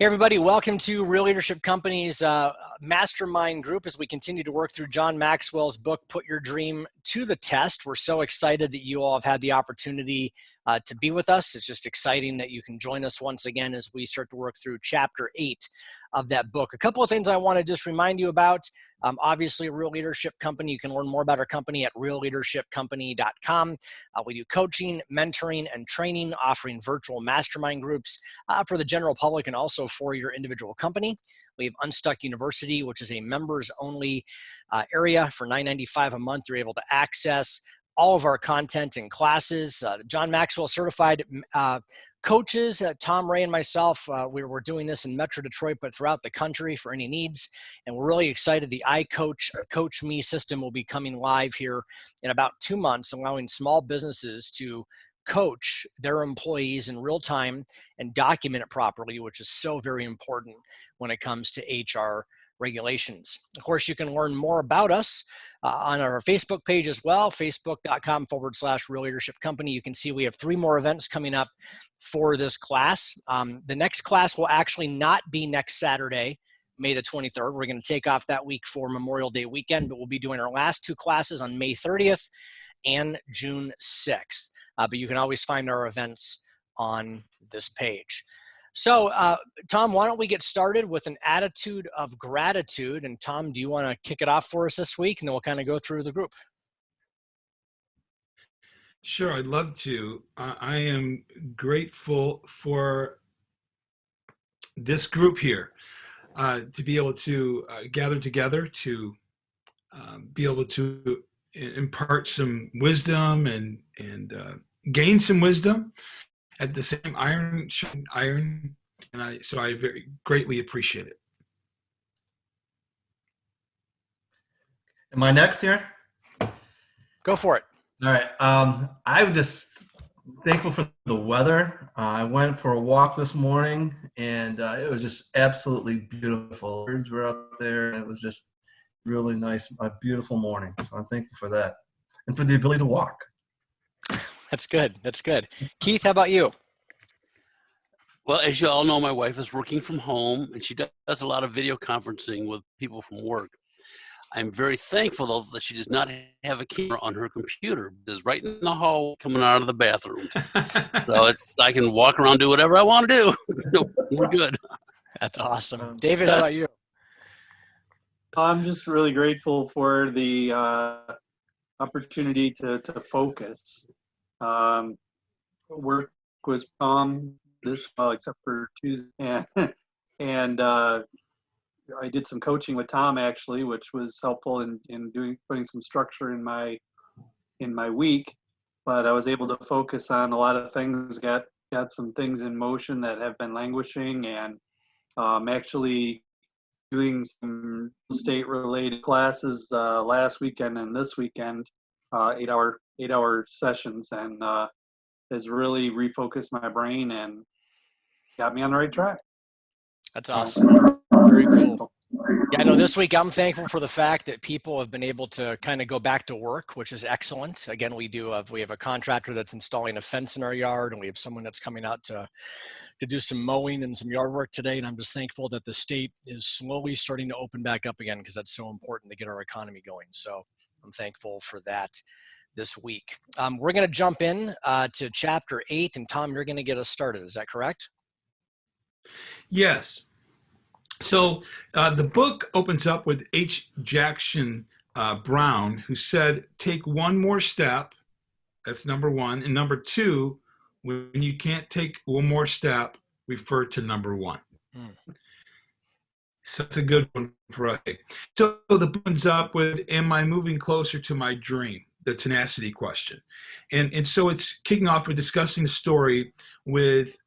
Hey everybody, welcome to Real Leadership Company's Mastermind group as we continue to work through John Maxwell's book, Put Your Dream to the Test. We're so excited that you all have had the opportunity to be with us. It's just exciting that you can join us once again as we start to work through chapter 8 of that book. A couple of things I want to just remind you about. Obviously, Real Leadership Company, you can learn more about our company at realleadershipcompany.com. We do coaching, mentoring, and training, offering virtual mastermind groups for the general public and also for your individual company. We have Unstuck University, which is a members-only area for $9.95 a month. You're able to access all of our content and classes. John Maxwell certified coaches, Tom Ray and myself, we're doing this in Metro Detroit, but throughout the country for any needs. And we're really excited. The Coach Me system will be coming live here in about 2 months, allowing small businesses to coach their employees in real time and document it properly, which is so very important when it comes to HR regulations. Of course, you can learn more about us on our Facebook page as well, facebook.com/Real Leadership Company. You can see we have 3 more events coming up for this class. The next class will actually not be next Saturday, May the 23rd. We're going to take off that week for Memorial Day weekend, but we'll be doing our last 2 classes on May 30th and June 6th. But you can always find our events on this page. So, Tom, why don't we get started with an attitude of gratitude? And Tom, do you want to kick it off for us this week? And then we'll kind of go through the group. Sure, I'd love to. I am grateful for this group here, to be able to gather together, to be able to impart some wisdom and gain some wisdom. At the same iron, and so I very greatly appreciate it. Am I next here? Go for it. All right. I'm just thankful for the weather. I went for a walk this morning, and it was just absolutely beautiful. Birds were out there, and it was just really nice, a beautiful morning. So I'm thankful for that, and for the ability to walk. That's good. That's good. Keith, how about you? Well, as you all know, my wife is working from home, and she does a lot of video conferencing with people from work. I'm very thankful, though, that she does not have a camera on her computer. It's right in the hall coming out of the bathroom. So I can walk around, do whatever I want to do. We're good. That's awesome. David, how about you? I'm just really grateful for the opportunity to focus. Work was this except for Tuesday, and I did some coaching with Tom actually, which was helpful in putting some structure in my week. But I was able to focus on a lot of things. Got some things in motion that have been languishing, and actually doing some state related classes last weekend and this weekend, 8-hour sessions, and has really refocused my brain and got me on the right track. That's awesome. Very cool. Yeah, no, this week I'm thankful for the fact that people have been able to kind of go back to work, which is excellent. Again, we have a contractor that's installing a fence in our yard, and we have someone that's coming out to do some mowing and some yard work today. And I'm just thankful that the state is slowly starting to open back up again, because that's so important to get our economy going. So I'm thankful for that this week. We're going to jump in to chapter 8, and Tom, you're going to get us started. Is that correct? Yes. So the book opens up with H. Jackson Brown, who said, "Take one more step." That's number 1. And number 2, when you can't take one more step, refer to number 1. So it's a good one for us. So the book opens up with, "Am I moving closer to my dream?" The tenacity question. And so it's kicking off with discussing the story with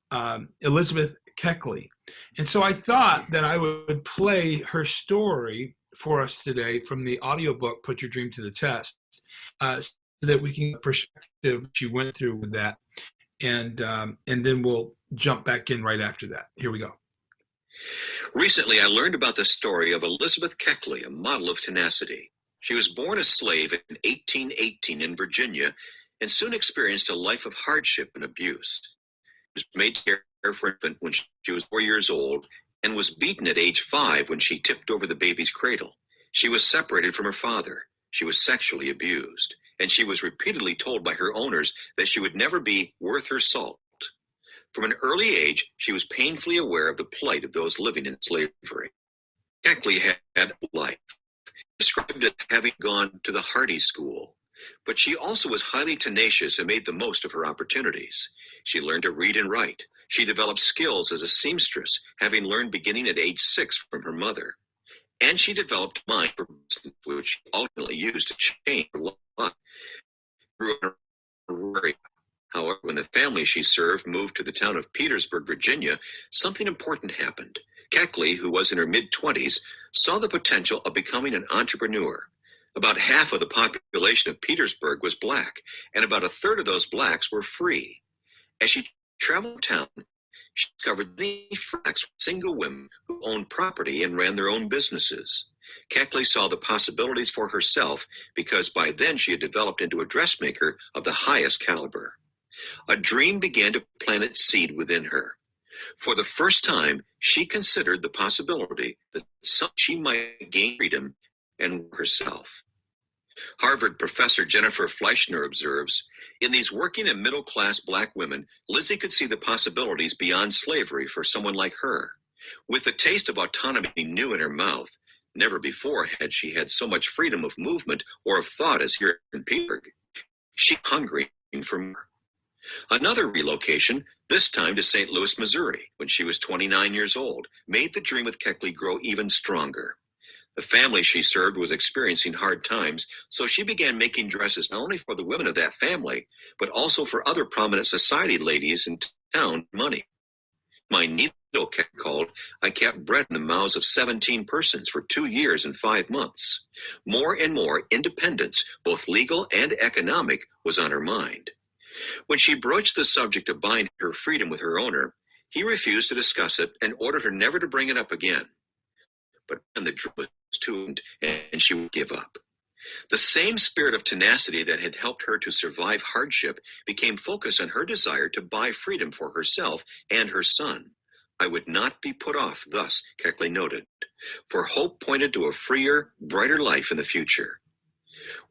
Elizabeth Keckley. And so I thought that I would play her story for us today from the audiobook, Put Your Dream to the Test, so that we can get perspective she went through with that. And then we'll jump back in right after that. Here we go. Recently, I learned about the story of Elizabeth Keckley, a model of tenacity. She was born a slave in 1818 in Virginia and soon experienced a life of hardship and abuse. She was made to care for an infant when she was 4 years old and was beaten at age 5 when she tipped over the baby's cradle. She was separated from her father. She was sexually abused, and she was repeatedly told by her owners that she would never be worth her salt. From an early age, she was painfully aware of the plight of those living in slavery. Keckley had life, described as having gone to the Hardy School, but she also was highly tenacious and made the most of her opportunities. She learned to read and write. She developed skills as a seamstress, having learned beginning at age 6 from her mother. And she developed a mind for business, which she ultimately used to change her life. Grew in a rural area. However, when the family she served moved to the town of Petersburg, Virginia, something important happened. Keckley, who was in her mid-20s, saw the potential of becoming an entrepreneur. About half of the population of Petersburg was black, and about a third of those blacks were free. As she traveled town, she discovered many blacks, single women who owned property and ran their own businesses. Keckley saw the possibilities for herself because by then she had developed into a dressmaker of the highest caliber. A dream began to plant its seed within her. For the first time, she considered the possibility that she might gain freedom and herself. Harvard professor Jennifer Fleischner observes, in these working and middle-class black women, Lizzie could see the possibilities beyond slavery for someone like her. With the taste of autonomy new in her mouth, never before had she had so much freedom of movement or of thought as here in Petersburg. She was hungry for more. Another relocation, this time to St. Louis, Missouri, when she was 29 years old, made the dream with Keckley grow even stronger. The family she served was experiencing hard times, so she began making dresses not only for the women of that family, but also for other prominent society ladies in town. Money. My needle, Keckley called, I kept bread in the mouths of 17 persons for 2 years and 5 months. More and more independence, both legal and economic, was on her mind. When she broached the subject of buying her freedom with her owner, he refused to discuss it and ordered her never to bring it up again. But then the dream was tuned, and she would give up. The same spirit of tenacity that had helped her to survive hardship became focused on her desire to buy freedom for herself and her son. I would not be put off, thus, Keckley noted, for hope pointed to a freer, brighter life in the future.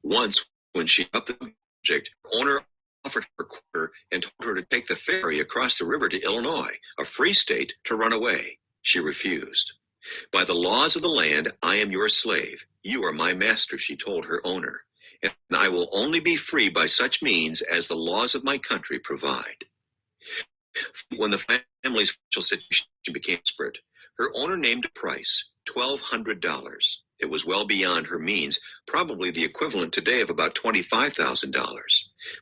Once, when she upped the subject, her owner offered her a quarter and told her to take the ferry across the river to Illinois, a free state, to run away. She refused. By the laws of the land, I am your slave. You are my master, she told her owner, and I will only be free by such means as the laws of my country provide. When the family's financial situation became desperate, her owner named a price, $1,200. It was well beyond her means, probably the equivalent today of about $25,000.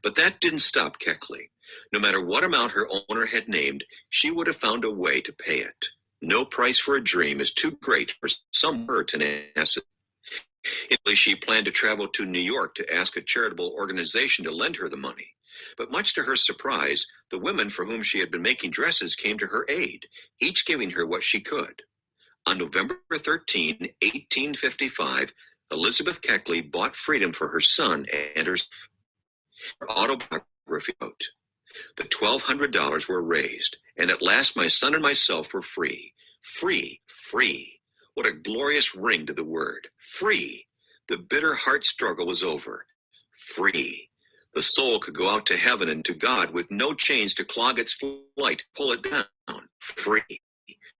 But that didn't stop Keckley. No matter what amount her owner had named, she would have found a way to pay it. No price for a dream is too great for some her tenacity. Initially, she planned to travel to New York to ask a charitable organization to lend her the money. But much to her surprise, the women for whom she had been making dresses came to her aid, each giving her what she could. On November 13, 1855, Elizabeth Keckley bought freedom for her son and herself. Her autobiography wrote, the $1,200 were raised, and at last my son and myself were free. Free, free. What a glorious ring to the word. Free. The bitter heart struggle was over. Free. The soul could go out to heaven and to God with no chains to clog its flight, pull it down. Free.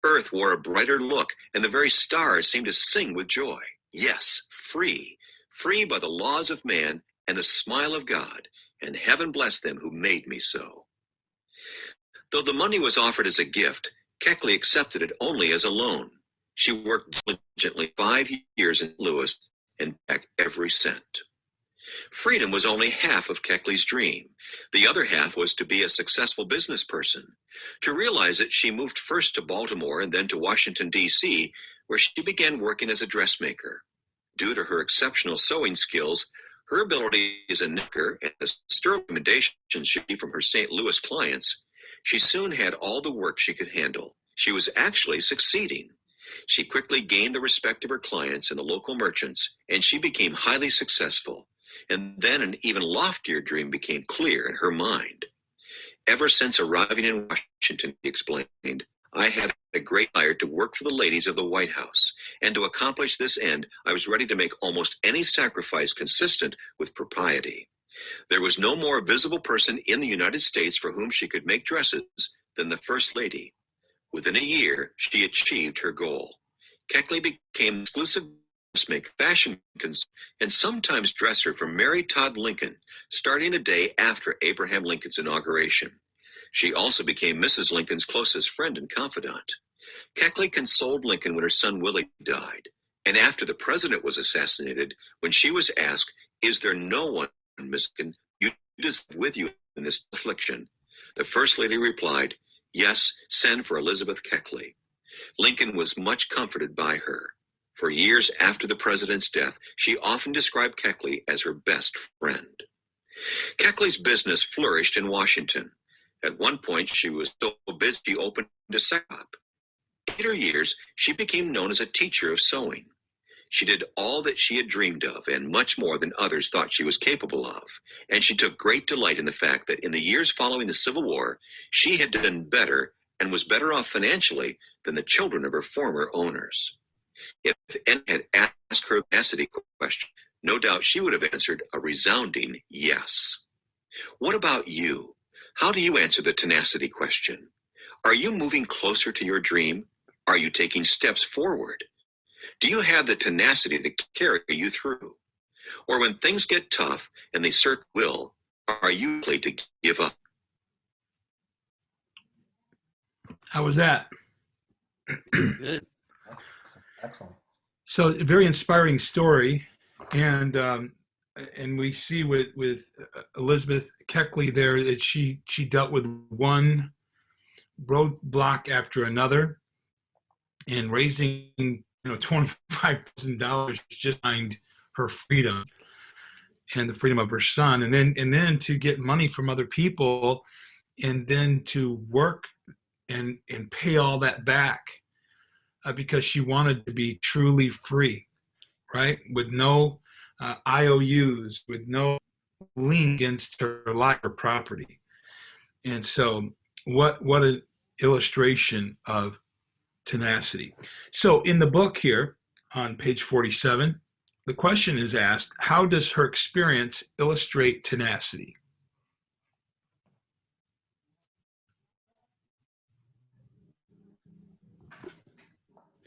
Earth wore a brighter look, and the very stars seemed to sing with joy. Yes, free. Free by the laws of man and the smile of God, and heaven bless them who made me so. Though the money was offered as a gift, Keckley accepted it only as a loan. She worked diligently 5 years in St. Louis and back every cent. Freedom was only half of Keckley's dream. The other half was to be a successful business person. To realize it, she moved first to Baltimore and then to Washington, D.C., where she began working as a dressmaker. Due to her exceptional sewing skills, her ability as a knicker, and the sterling recommendations she received from her St. Louis clients, she soon had all the work she could handle. She was actually succeeding. She quickly gained the respect of her clients and the local merchants, and she became highly successful. And then an even loftier dream became clear in her mind. Ever since arriving in Washington, she explained, I had a great desire to work for the ladies of the White House, and to accomplish this end, I was ready to make almost any sacrifice consistent with propriety. There was no more visible person in the United States for whom she could make dresses than the First Lady. Within a year, she achieved her goal. Keckley became exclusive dressmaker, fashion consultant, and sometimes dresser for Mary Todd Lincoln, starting the day after Abraham Lincoln's inauguration. She also became Mrs. Lincoln's closest friend and confidant. Keckley consoled Lincoln when her son Willie died, and after the president was assassinated, when she was asked, "Is there no one, Miss Lincoln, you deserve with you in this affliction?" the First Lady replied, "Yes, send for Elizabeth Keckley." Lincoln was much comforted by her. For years after the president's death, she often described Keckley as her best friend. Keckley's business flourished in Washington. At one point, she was so busy she opened a shop. In later years, she became known as a teacher of sewing. She did all that she had dreamed of and much more than others thought she was capable of. And she took great delight in the fact that in the years following the Civil War, she had done better and was better off financially than the children of her former owners. If anyone had asked her the tenacity question, no doubt she would have answered a resounding yes. What about you? How do you answer the tenacity question? Are you moving closer to your dream? Are you taking steps forward? Do you have the tenacity to carry you through? Or when things get tough, and they certainly will, are you likely to give up? How was that? Good. Excellent. So a very inspiring story, and we see with Elizabeth Keckley there that she dealt with one roadblock after another, and raising $25,000 just behind her freedom and the freedom of her son, and then to get money from other people, and then to work and pay all that back because she wanted to be truly free, right? With no IOUs, with no lien against her life or property. And so what an illustration of tenacity. So in the book here on page 47, the question is asked, how does her experience illustrate tenacity?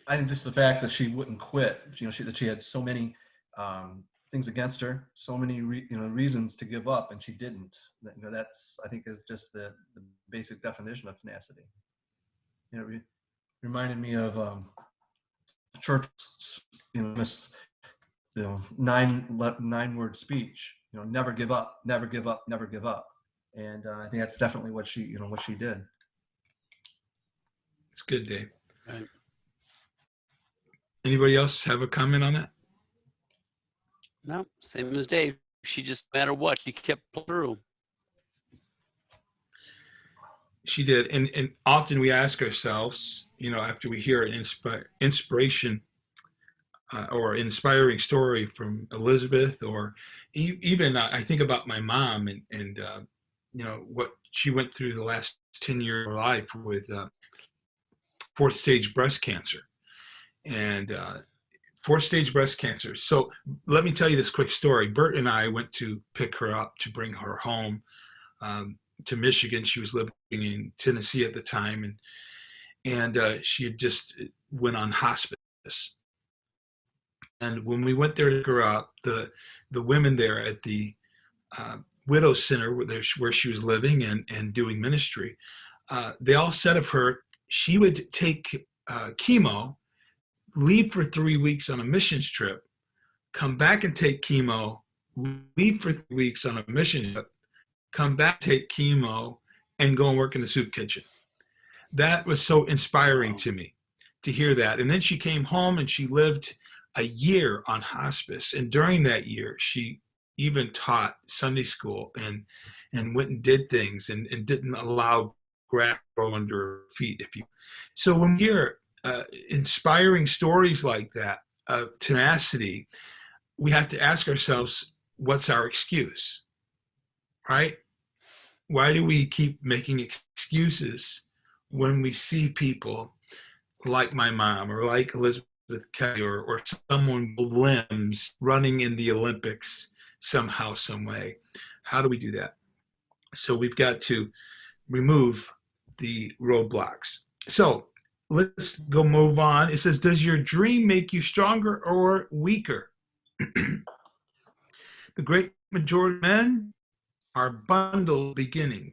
I think just the fact that she wouldn't quit, that she had so many things against her, so many reasons to give up, and she didn't. That's, I think, is just the basic definition of tenacity. Reminded me of Churchill's, nine-word speech. Never give up, never give up, never give up. And I think that's definitely what she did. It's good, Dave. Right. Anybody else have a comment on that? No, same as Dave. She just, no matter what, she kept through. She did. And often we ask ourselves, after we hear an inspiration or inspiring story from Elizabeth, or even I think about my mom and what she went through the last 10 years of her life with fourth stage breast cancer. And fourth stage breast cancer. So let me tell you this quick story. Bert and I went to pick her up to bring her home to Michigan. She was living in Tennessee at the time, and she had just went on hospice. And when we went there to pick her up, the women there at the widow center where she was living and doing ministry, they all said of her, she would take chemo, leave for 3 weeks on a missions trip, come back and take chemo, leave for 3 weeks on a mission trip, come back, take chemo, and go and work in the soup kitchen. That was so inspiring to me to hear that. And then she came home and she lived a year on hospice. And during that year, she even taught Sunday school and went and did things and didn't allow grass to grow under her feet. So when we hear inspiring stories like that of tenacity, we have to ask ourselves, what's our excuse, right? Why do we keep making excuses when we see people like my mom or like Elizabeth Kelly or someone with limbs running in the Olympics somehow, some way? How do we do that? So we've got to remove the roadblocks. So let's go move on. It says, does your dream make you stronger or weaker? The great majority of men are bundled beginnings,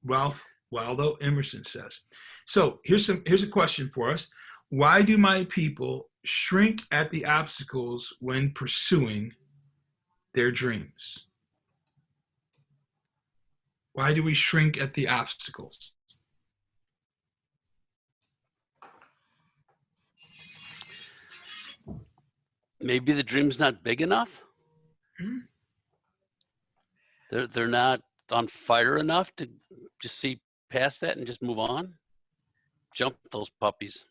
Ralph Waldo Emerson says. So here's a question for us. Why do my people shrink at the obstacles when pursuing their dreams? Why do we shrink at the obstacles? Maybe the dream's not big enough. They're not on fire enough to just see past that and just move on. Jump those puppies.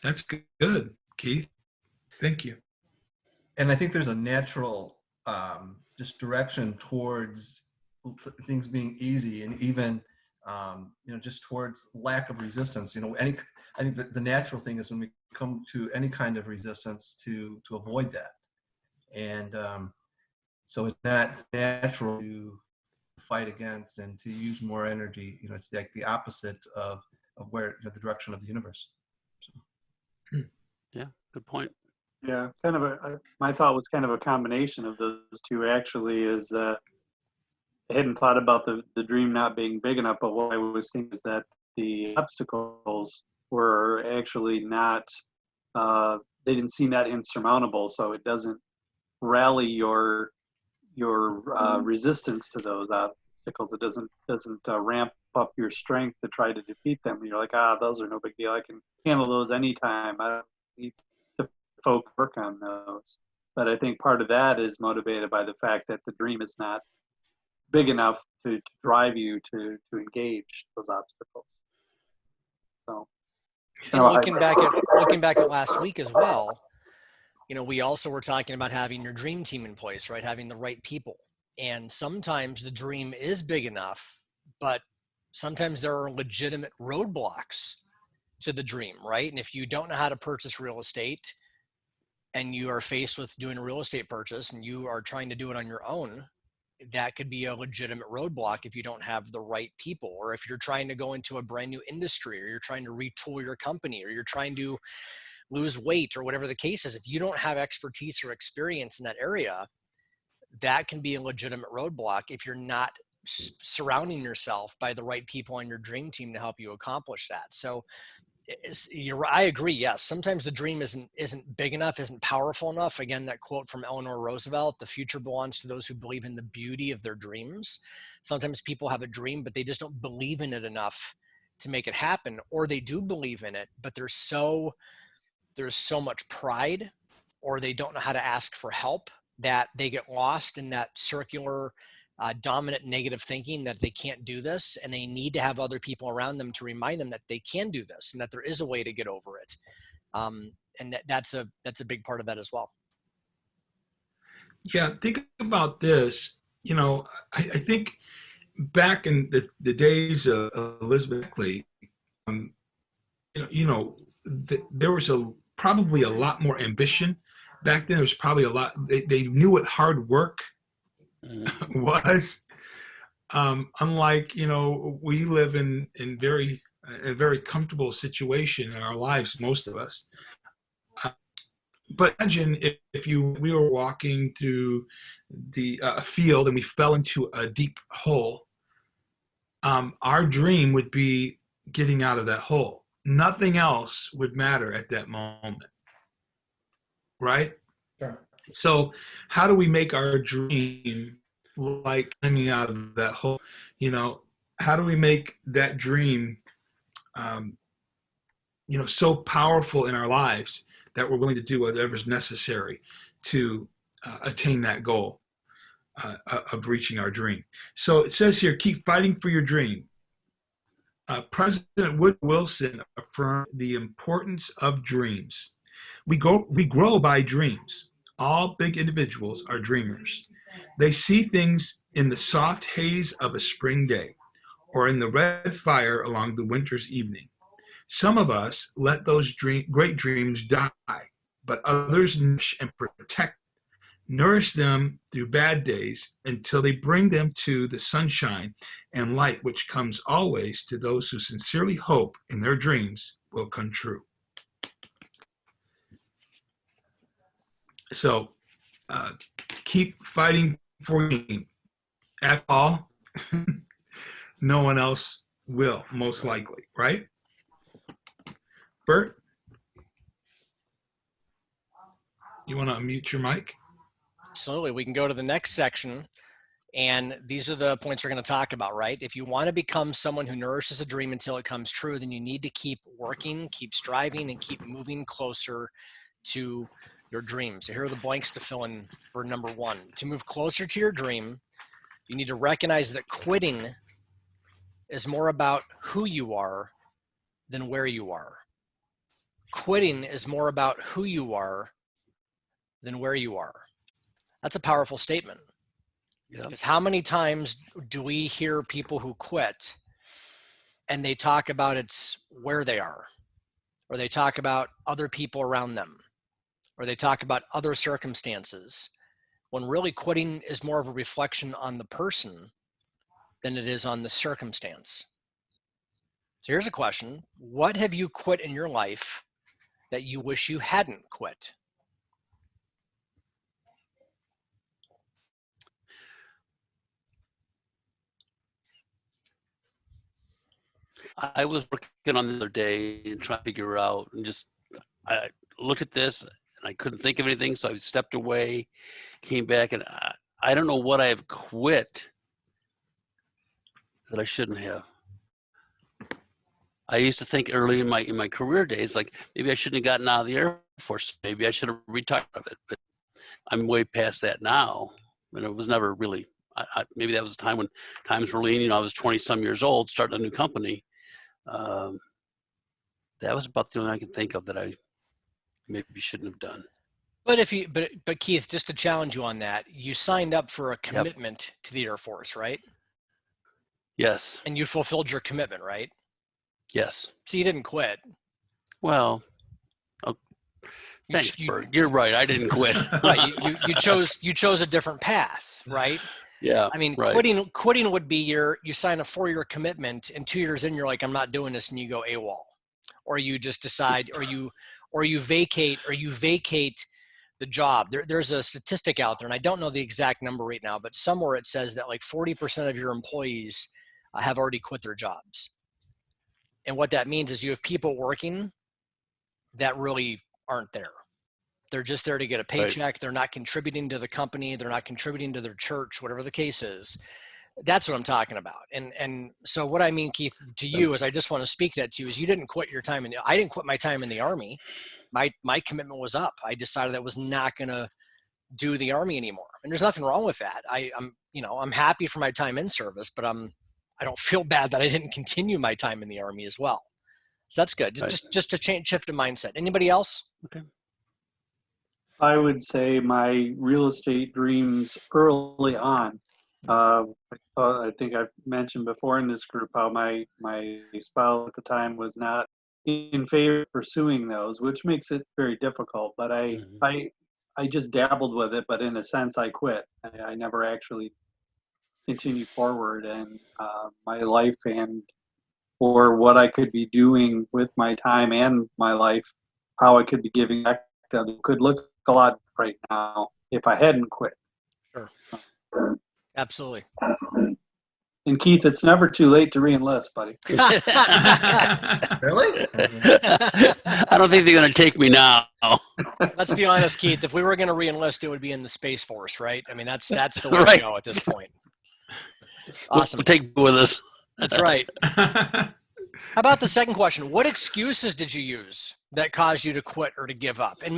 That's good, Keith. Thank you. And I think there's a natural just direction towards things being easy, and even just towards lack of resistance. I think the natural thing is when we come to any kind of resistance to avoid that, and so it's not natural to fight against and to use more energy. It's like the opposite of where the direction of the universe. So. Yeah, good point. Yeah, my thought was kind of a combination of those two actually. Is I hadn't thought about the dream not being big enough, but what I was thinking is that the obstacles were actually not, they didn't seem that insurmountable, so it doesn't rally your resistance to those obstacles. It doesn't ramp up your strength to try to defeat them. You're like, those are no big deal. I can handle those anytime. I don't need to work on those. But I think part of that is motivated by the fact that the dream is not big enough to drive you to engage those obstacles. So, and looking back at last week as well, we also were talking about having your dream team in place, right? Having the right people. And sometimes the dream is big enough, but sometimes there are legitimate roadblocks to the dream, right? And if you don't know how to purchase real estate and you are faced with doing a real estate purchase and you are trying to do it on your own, that could be a legitimate roadblock if you don't have the right people, or if you're trying to go into a brand new industry, or you're trying to retool your company, or you're trying to lose weight, or whatever the case is. If you don't have expertise or experience in that area, that can be a legitimate roadblock if you're not surrounding yourself by the right people on your dream team to help you accomplish that. So I agree. Yes. Sometimes the dream isn't big enough, isn't powerful enough. Again, that quote from Eleanor Roosevelt, the future belongs to those who believe in the beauty of their dreams. Sometimes people have a dream, but they just don't believe in it enough to make it happen, or they do believe in it, but there's so much pride, or they don't know how to ask for help, that they get lost in that circular dominant negative thinking that they can't do this, and they need to have other people around them to remind them that they can do this and that there is a way to get over it. And that's a big part of that as well. Yeah, think about this. I think back in the days of Elizabeth Kelly, there was probably a lot more ambition back then. There was probably a lot. They knew what hard work was. Unlike we live in a very comfortable situation in our lives, most of us. But imagine if we were walking through a field and we fell into a deep hole. Our dream would be getting out of that hole. Nothing else would matter at that moment, right? Sure. So how do we make our dream like climbing out of that hole? How do we make that dream so powerful in our lives that we're willing to do whatever's necessary to attain that goal of reaching our dream? So it says here, keep fighting for your dream. President Woodrow Wilson affirmed the importance of dreams. We grow by dreams. All big individuals are dreamers. They see things in the soft haze of a spring day, or in the red fire along the winter's evening. Some of us let those great dreams die, but others nourish and protect, nourish them through bad days until they bring them to the sunshine and light which comes always to those who sincerely hope in their dreams will come true. So keep fighting for your dream. After all, no one else will, most likely, right? Bert, you want to unmute your mic? Absolutely. We can go to the next section. And these are the points we're going to talk about, right? If you want to become someone who nourishes a dream until it comes true, then you need to keep working, keep striving, and keep moving closer to your dreams. So here are the blanks to fill in for number 1. To move closer to your dream, you need to recognize that quitting is more about who you are than where you are. Quitting is more about who you are than where you are. That's a powerful statement. Because how many times do we hear people who quit and they talk about it's where they are, or they talk about other people around them, or they talk about other circumstances, when really quitting is more of a reflection on the person than it is on the circumstance. So here's a question. What have you quit in your life that you wish you hadn't quit? I was working on the other day and trying to figure out, and just I looked at this and I couldn't think of anything, so I stepped away, came back, and I don't know what I have quit that I shouldn't have. I used to think early in my career days, like maybe I shouldn't have gotten out of the Air Force, maybe I should have retired of it, but I'm way past that now, and it was never really. Maybe that was a time when times were lean. I was 20 some years old, starting a new company. That was about the only I can think of that I maybe shouldn't have done. But Keith, just to challenge you on that, you signed up for a commitment to the Air Force, right? Yes. And you fulfilled your commitment, right? Yes. So you didn't quit. Well, thanks, Bert. You're right. I didn't quit. Right. You chose a different path, right? Yeah. I mean, right. quitting would be you sign a 4-year commitment, and 2 years in, you're like, I'm not doing this, and you go AWOL, or you just decide, or you vacate the job. There's a statistic out there, and I don't know the exact number right now, but somewhere it says that like 40% of your employees have already quit their jobs. And what that means is you have people working that really aren't there. They're just there to get a paycheck. Right. They're not contributing to the company. They're not contributing to their church, whatever the case is. That's what I'm talking about. And so what I mean, Keith, to you is I just want to speak that to you is you didn't quit your time I didn't quit my time in the Army. My commitment was up. I decided I was not going to do the Army anymore. And there's nothing wrong with that. I'm happy for my time in service, but I don't feel bad that I didn't continue my time in the Army as well. So that's good. Right. Just to shift the mindset. Anybody else? Okay. I would say my real estate dreams early on. I think I've mentioned before in this group how my spouse at the time was not in favor of pursuing those, which makes it very difficult. But I just dabbled with it, but in a sense I quit. I never actually continued forward, and my life or what I could be doing with my time and my life, how I could be giving back to others could look a lot right now if I hadn't quit. Sure. Absolutely. And Keith, it's never too late to re-enlist, buddy. Really? I don't think they're going to take me now. Let's be honest, Keith. If we were going to re-enlist, it would be in the Space Force, right? I mean, that's the way to go at this point. Awesome. We'll take with us. That's right. How about the second question? What excuses did you use that caused you to quit or to give up? And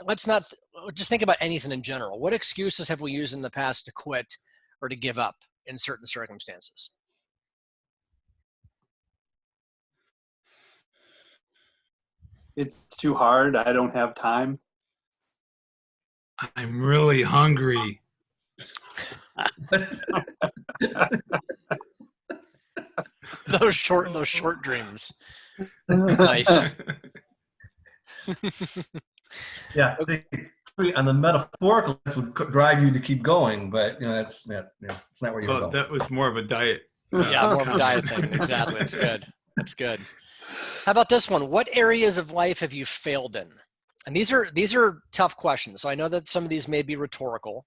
let's not just think about anything in general. What excuses have we used in the past to quit or to give up in certain circumstances? It's too hard. I don't have time. I'm really hungry. those short dreams. Nice. Yeah, on the metaphorical, this would drive you to keep going, but it's not where you're Well, going. that was more of a diet. Yeah, more of a comment. diet thing. Exactly. That's good. That's good. How about this one? What areas of life have you failed in? And these are tough questions. So I know that some of these may be rhetorical,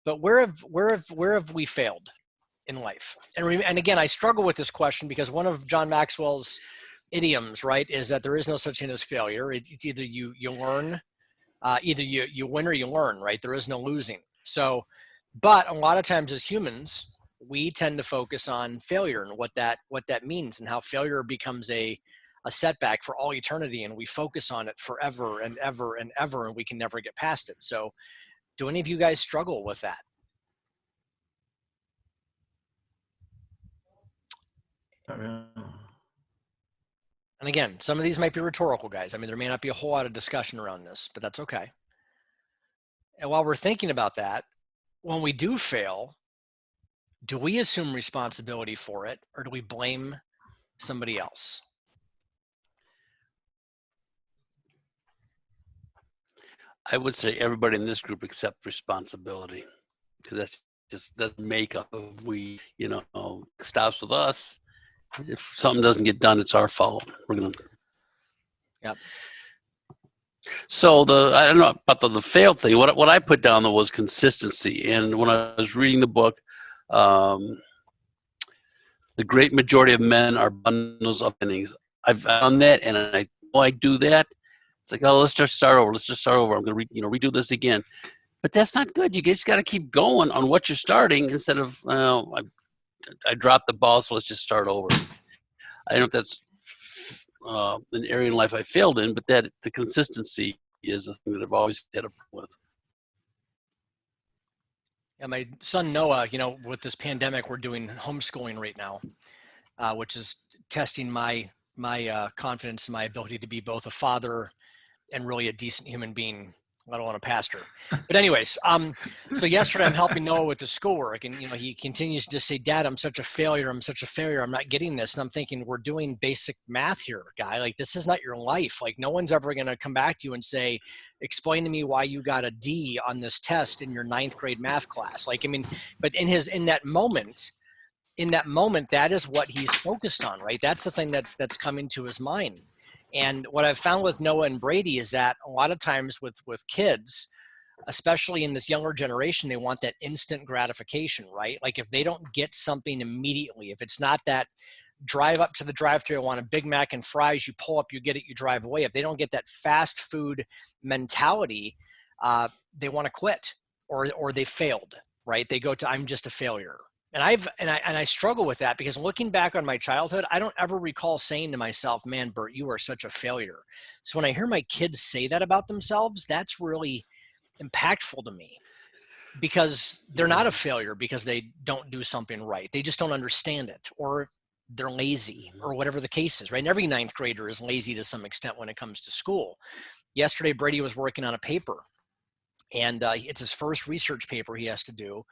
but where have we failed in life? And again, I struggle with this question because one of John Maxwell's idioms, right, is that there is no such thing as failure. It's either you learn, either you win or you learn, right? There is no losing. So, but a lot of times as humans, we tend to focus on failure and what that means and how failure becomes a setback for all eternity, and we focus on it forever and ever and ever, and we can never get past it. So do any of you guys struggle with that? And again, some of these might be rhetorical, guys. I mean, there may not be a whole lot of discussion around this, but that's okay. And while we're thinking about that, when we do fail, do we assume responsibility for it, or do we blame somebody else? I would say everybody in this group accept responsibility, because that's just the makeup of we, stops with us. If something doesn't get done, it's our fault. We're going to. Yep. So I don't know about the fail thing. What I put down though was consistency. And when I was reading the book, the great majority of men are bundles of innings. I've found that, and I know I do that. It's like, oh, let's just start over. I'm going to redo this again. But that's not good. You just got to keep going on what you're starting instead of, I dropped the ball, so let's just start over. I don't know if that's an area in life I failed in, but that the consistency is a thing that I've always had a problem with. Yeah, my son Noah, with this pandemic, we're doing homeschooling right now, which is testing my confidence in my ability to be both a father and really a decent human being, let alone a pastor. But anyways, so yesterday I'm helping Noah with his schoolwork, and he continues to say, "Dad, I'm such a failure. I'm such a failure. I'm not getting this." And I'm thinking, we're doing basic math here, guy. Like, this is not your life. Like, no one's ever going to come back to you and say, "Explain to me why you got a D on this test in your 9th grade math class." Like, I mean, but in that moment, that is what he's focused on, right? That's the thing that's coming to his mind. And what I've found with Noah and Brady is that a lot of times with kids, especially in this younger generation, they want that instant gratification, right? Like, if they don't get something immediately, if it's not that drive up to the drive-thru, I want a Big Mac and fries, you pull up, you get it, you drive away. If they don't get that fast food mentality, they want to quit, or they failed, right? They go to, I'm just a failure. And I struggle with that, because looking back on my childhood, I don't ever recall saying to myself, "Man, Bert, you are such a failure." So when I hear my kids say that about themselves, that's really impactful to me, because they're not a failure because they don't do something right. They just don't understand it, or they're lazy, or whatever the case is, right? And every 9th grader is lazy to some extent when it comes to school. Yesterday, Brady was working on a paper, and it's his first research paper he has to do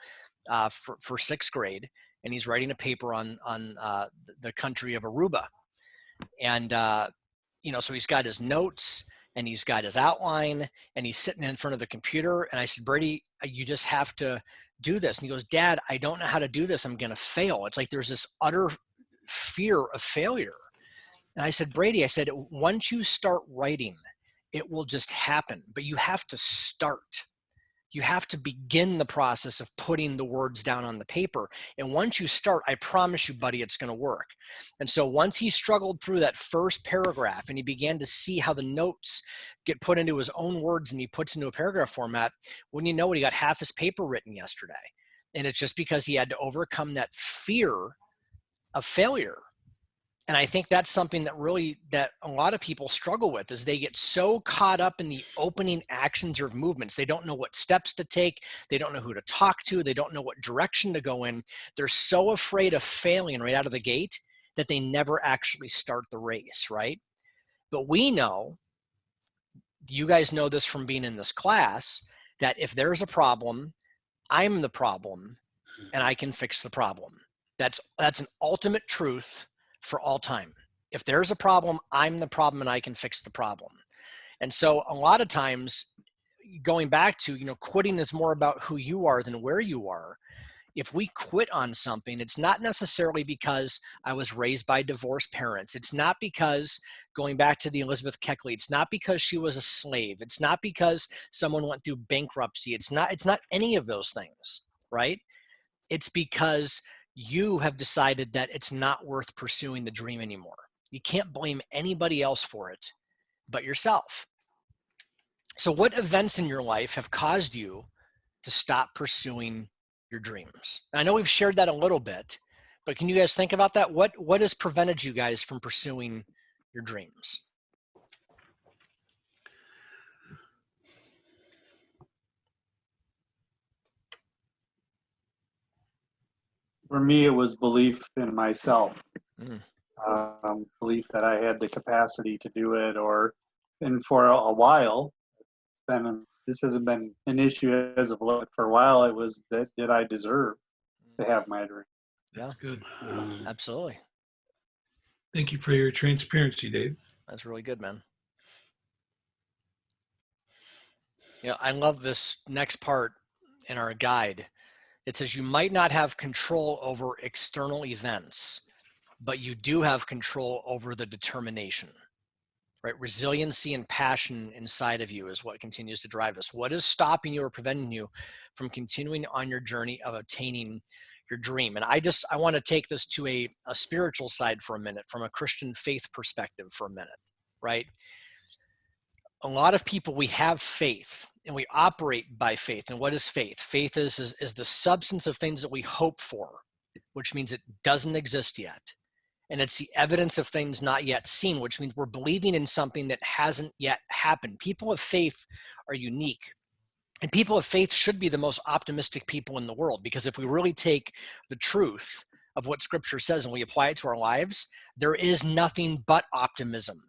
for 6th grade, and he's writing a paper on the country of Aruba. And so he's got his notes and he's got his outline, and he's sitting in front of the computer. And I said, "Brady, you just have to do this." And he goes, "Dad, I don't know how to do this. I'm going to fail." It's like there's this utter fear of failure. And I said, "Brady," I said, "once you start writing, it will just happen, but you have to start. You have to begin the process of putting the words down on the paper. And once you start, I promise you, buddy, it's going to work." And so once he struggled through that first paragraph and he began to see how the notes get put into his own words and he puts into a paragraph format, wouldn't you know it, he got half his paper written yesterday. And it's just because he had to overcome that fear of failure. And I think that's something that a lot of people struggle with, is they get so caught up in the opening actions or movements. They don't know what steps to take. They don't know who to talk to. They don't know what direction to go in. They're so afraid of failing right out of the gate that they never actually start the race, right? But we know, you guys know this from being in this class, that if there's a problem, I'm the problem and I can fix the problem. That's an ultimate truth for all time. If there's a problem, I'm the problem and I can fix the problem. And so a lot of times, going back to, quitting is more about who you are than where you are. If we quit on something, it's not necessarily because I was raised by divorced parents. It's not because, going back to the Elizabeth Keckley, it's not because she was a slave. It's not because someone went through bankruptcy. It's not any of those things, right? It's because you have decided that it's not worth pursuing the dream anymore. You can't blame anybody else for it but yourself. So what events in your life have caused you to stop pursuing your dreams? And I know we've shared that a little bit, but can you guys think about that? What has prevented you guys from pursuing your dreams? For me, it was belief in myself. Mm. Belief that I had the capacity to do it, and for a while, this hasn't been an issue as of late. For a while, it was that did I deserve to have my dream? That's good. Absolutely. Thank you for your transparency, Dave. That's really good, man. I love this next part in our guide. It says you might not have control over external events, but you do have control over the determination, right? Resiliency and passion inside of you is what continues to drive us. What is stopping you or preventing you from continuing on your journey of attaining your dream? And I want to take this to a spiritual side for a minute, from a Christian faith perspective for a minute, right? A lot of people, we have faith and we operate by faith. And what is faith? Faith is the substance of things that we hope for, which means it doesn't exist yet. And it's the evidence of things not yet seen, which means we're believing in something that hasn't yet happened. People of faith are unique. And people of faith should be the most optimistic people in the world, because if we really take the truth of what Scripture says and we apply it to our lives, there is nothing but optimism.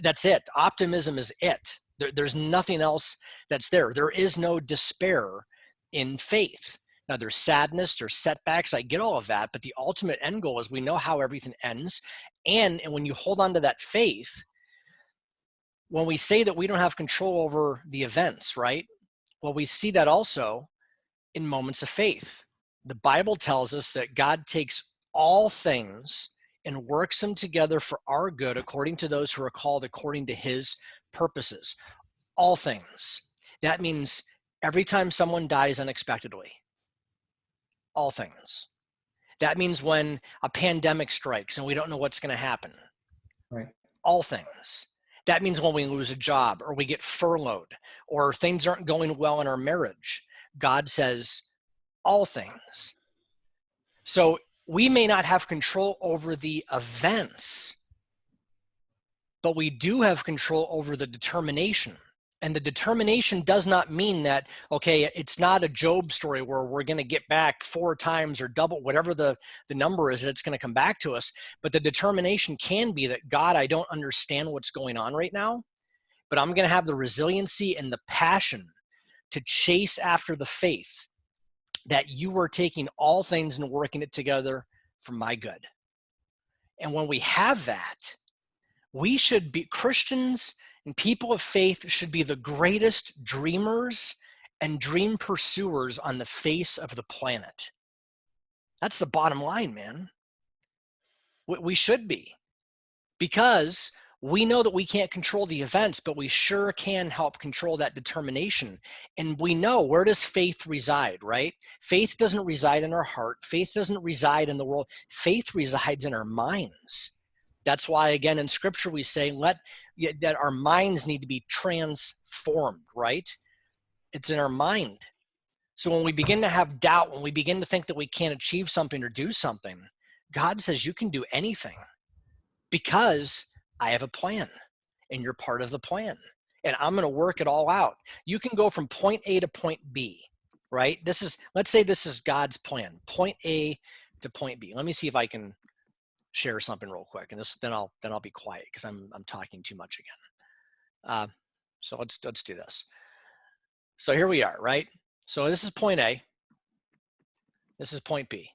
That's it. Optimism is it. There's nothing else that's there. There is no despair in faith. Now, there's sadness, there's setbacks. I get all of that. But the ultimate end goal is we know how everything ends. And when you hold on to that faith, when we say that we don't have control over the events, right? Well, we see that also in moments of faith. The Bible tells us that God takes all things and works them together for our good, according to those who are called according to his purposes. All things. That means every time someone dies unexpectedly. All things. That means when a pandemic strikes and we don't know what's going to happen. Right. All things. That means when we lose a job or we get furloughed or things aren't going well in our marriage. God says all things. So we may not have control over the events, but we do have control over the determination. And the determination does not mean that, okay, it's not a Job story where we're going to get back 4 times or double, whatever the number is, that it's going to come back to us. But the determination can be that, God, I don't understand what's going on right now, but I'm going to have the resiliency and the passion to chase after the faith that you are taking all things and working it together for my good. And when we have that, we should be Christians, and people of faith should be the greatest dreamers and dream pursuers on the face of the planet. That's the bottom line, man. We should be, because we know that we can't control the events, but we sure can help control that determination. And we know, where does faith reside, right? Faith doesn't reside in our heart. Faith doesn't reside in the world. Faith resides in our minds. That's why, again, in Scripture, we say that our minds need to be transformed, right? It's in our mind. So when we begin to have doubt, when we begin to think that we can't achieve something or do something, God says you can do anything, because I have a plan and you're part of the plan. And I'm going to work it all out. You can go from point A to point B, right? Let's say this is God's plan, point A to point B. Let me see if I can share something real quick, and then I'll be quiet because I'm talking too much again. So let's do this. So here we are, right? So this is point A. This is point B,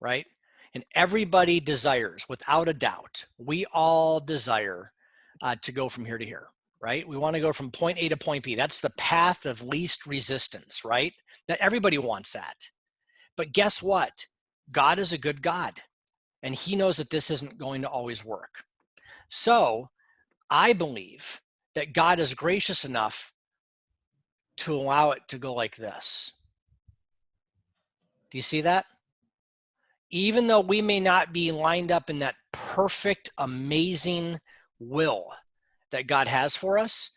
right? And everybody desires, without a doubt, we all desire to go from here to here, right? We want to go from point A to point B. That's the path of least resistance, right? That everybody wants that. But guess what? God is a good God, and he knows that this isn't going to always work. So I believe that God is gracious enough to allow it to go like this. Do you see that? Even though we may not be lined up in that perfect, amazing will that God has for us,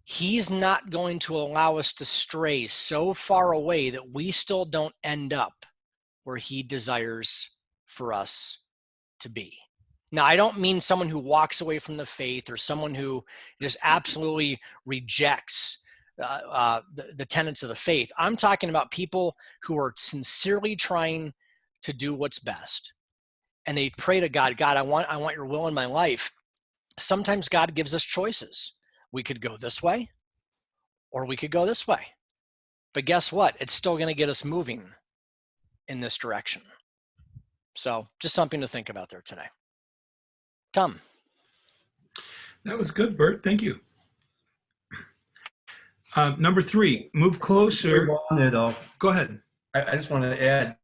he's not going to allow us to stray so far away that we still don't end up where he desires for us to be. Now, I don't mean someone who walks away from the faith or someone who just absolutely rejects the tenets of the faith. I'm talking about people who are sincerely trying to do what's best. And they pray to God, God, I want your will in my life. Sometimes God gives us choices. We could go this way or we could go this way. But guess what? It's still going to get us moving in this direction. So just something to think about there today. Tom. That was good, Bert. Thank you. Number 3, move closer. On there, though, Go ahead. I just wanted to add,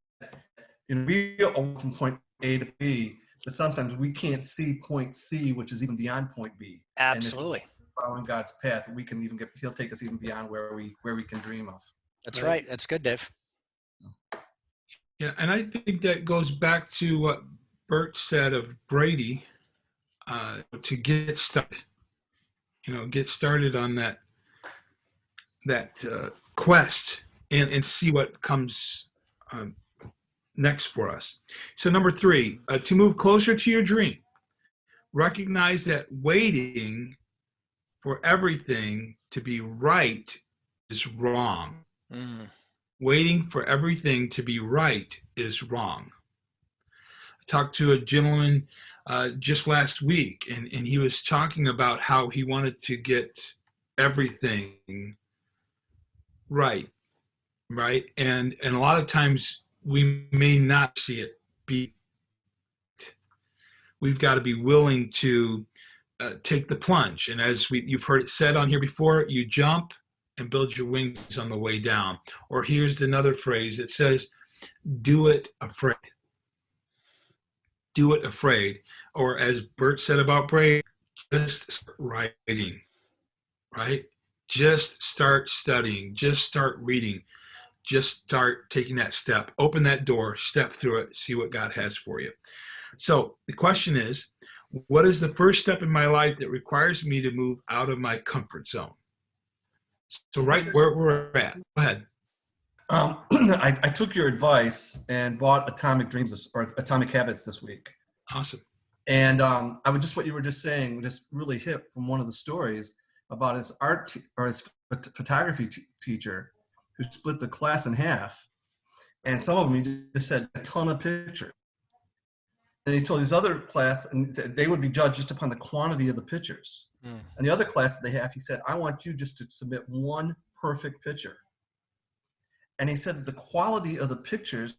we go from point A to B, but sometimes we can't see point C, which is even beyond point B. Absolutely. And if we're following God's path, we can even he'll take us even beyond where we can dream of. That's right. That's good, Dave. Yeah, and I think that goes back to what Bert said of Brady, to get started. Get started on that quest and see what comes next for us. So number 3, to move closer to your dream, recognize that waiting for everything to be right is wrong. Waiting for everything to be right is wrong. I talked to a gentleman just last week, and he was talking about how he wanted to get everything right, and a lot of times we may not see it be. We've got to be willing to take the plunge, and as you've heard it said on here before, you jump and build your wings on the way down. Or here's another phrase that says, do it afraid. Do it afraid. Or as Bert said about Brady, just start writing, right? Just start studying. Just start reading. Just start taking that step. Open that door, step through it, see what God has for you. So the question is, what is the first step in my life that requires me to move out of my comfort zone? So right where we're at, go ahead. I took your advice and bought Atomic Habits this week. Awesome. And I would just, what you were just saying, just really hit from one of the stories about his his photography teacher who split the class in half. And some of them, he just said a ton of pictures. And he told his other class, and he said they would be judged just upon the quantity of the pictures. And the other class that they have, he said, I want you just to submit one perfect picture. And he said that the quality of the pictures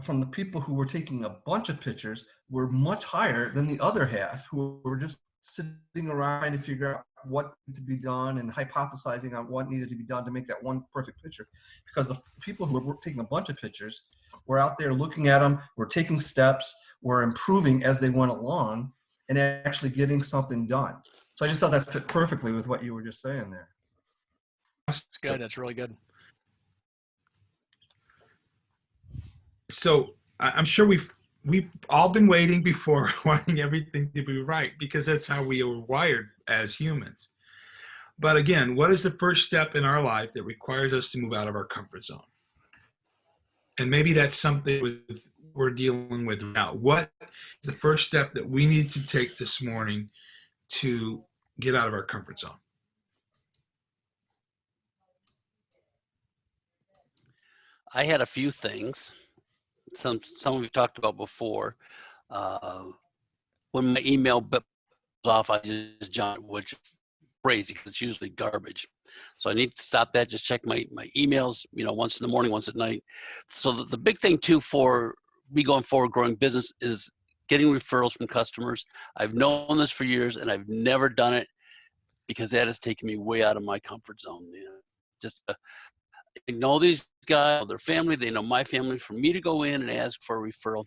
from the people who were taking a bunch of pictures were much higher than the other half, who were just sitting around to figure out what needed to be done and hypothesizing on what needed to be done to make that one perfect picture. Because the people who were taking a bunch of pictures were out there looking at them, were taking steps, were improving as they went along, and actually getting something done. So I just thought that fit perfectly with what you were just saying there. That's good. That's really good. So I'm sure we've all been waiting before, wanting everything to be right, because that's how we are wired as humans. But again, what is the first step in our life that requires us to move out of our comfort zone? And maybe that's something we're dealing with now. What is the first step that we need to take this morning to get out of our comfort zone? I had a few things. Some we've talked about before. When my email goes off, I just jump, which is crazy because it's usually garbage. So I need to stop that. Just check my emails, once in the morning, once at night. So the big thing too for me going forward, growing business is getting referrals from customers. I've known this for years, and I've never done it because that has taken me way out of my comfort zone. You know, just I know these guys, their family, they know my family. For me to go in and ask for a referral,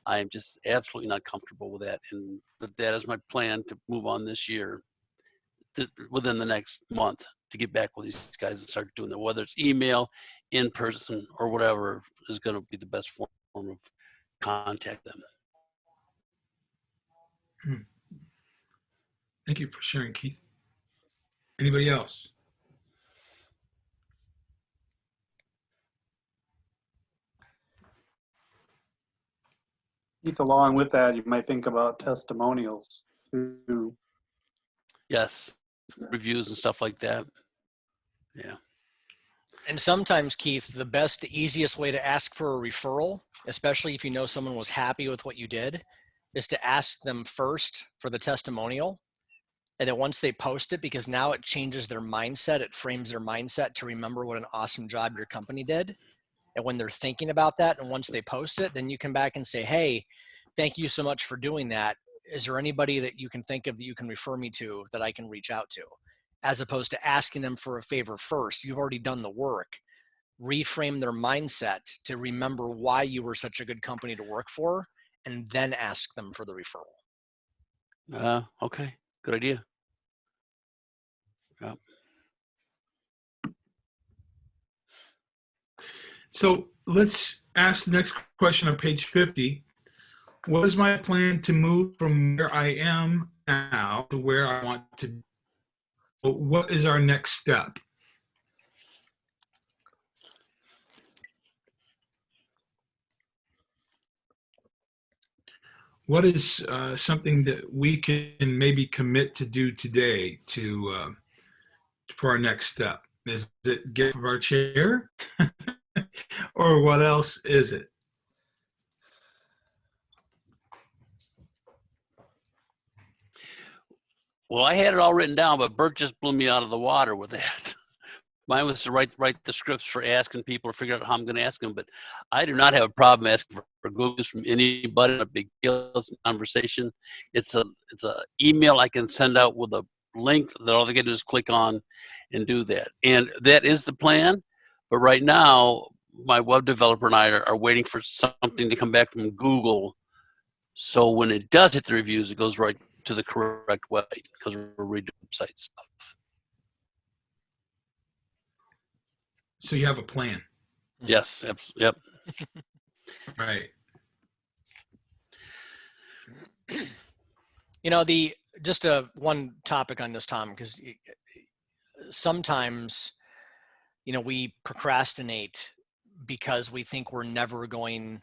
I am just absolutely not comfortable with that. And that is my plan to move on this year, within the next month, to get back with these guys and start doing that. Whether it's email, in person, or whatever is going to be the best form of contact them. Thank you for sharing, Keith. Anybody else? Keith, along with that, you might think about testimonials too. Yes, reviews and stuff like that. Yeah. And sometimes, Keith, the easiest way to ask for a referral, especially if you know someone was happy with what you did, is to ask them first for the testimonial. And then once they post it, because now it changes their mindset, it frames their mindset to remember what an awesome job your company did. And when they're thinking about that, and once they post it, then you come back and say, hey, thank you so much for doing that. Is there anybody that you can think of that you can refer me to that I can reach out to? As opposed to asking them for a favor first. You've already done the work. Reframe their mindset to remember why you were such a good company to work for, and then ask them for the referral. Okay, good idea. Yeah. So let's ask the next question on page 50. What is my plan to move from where I am now to where I want to be? What is our next step? What is something that we can maybe commit to do today to for our next step? Is it get off our chair? Or what else is it? Well, I had it all written down, but Bert just blew me out of the water with that. Mine was to write the scripts for asking people to figure out how I'm going to ask them. But I do not have a problem asking for Googles from anybody. A big deal. It's a conversation. It's a email I can send out with a link that all they get to do is click on and do that. And that is the plan. But right now, my web developer and I are waiting for something to come back from Google. So when it does hit the reviews, it goes right to the correct website because we're redoing website stuff. So you have a plan. Yes. Yep. Right. You know, just one topic on this, Tom, because sometimes, you know, we procrastinate because we think we're never going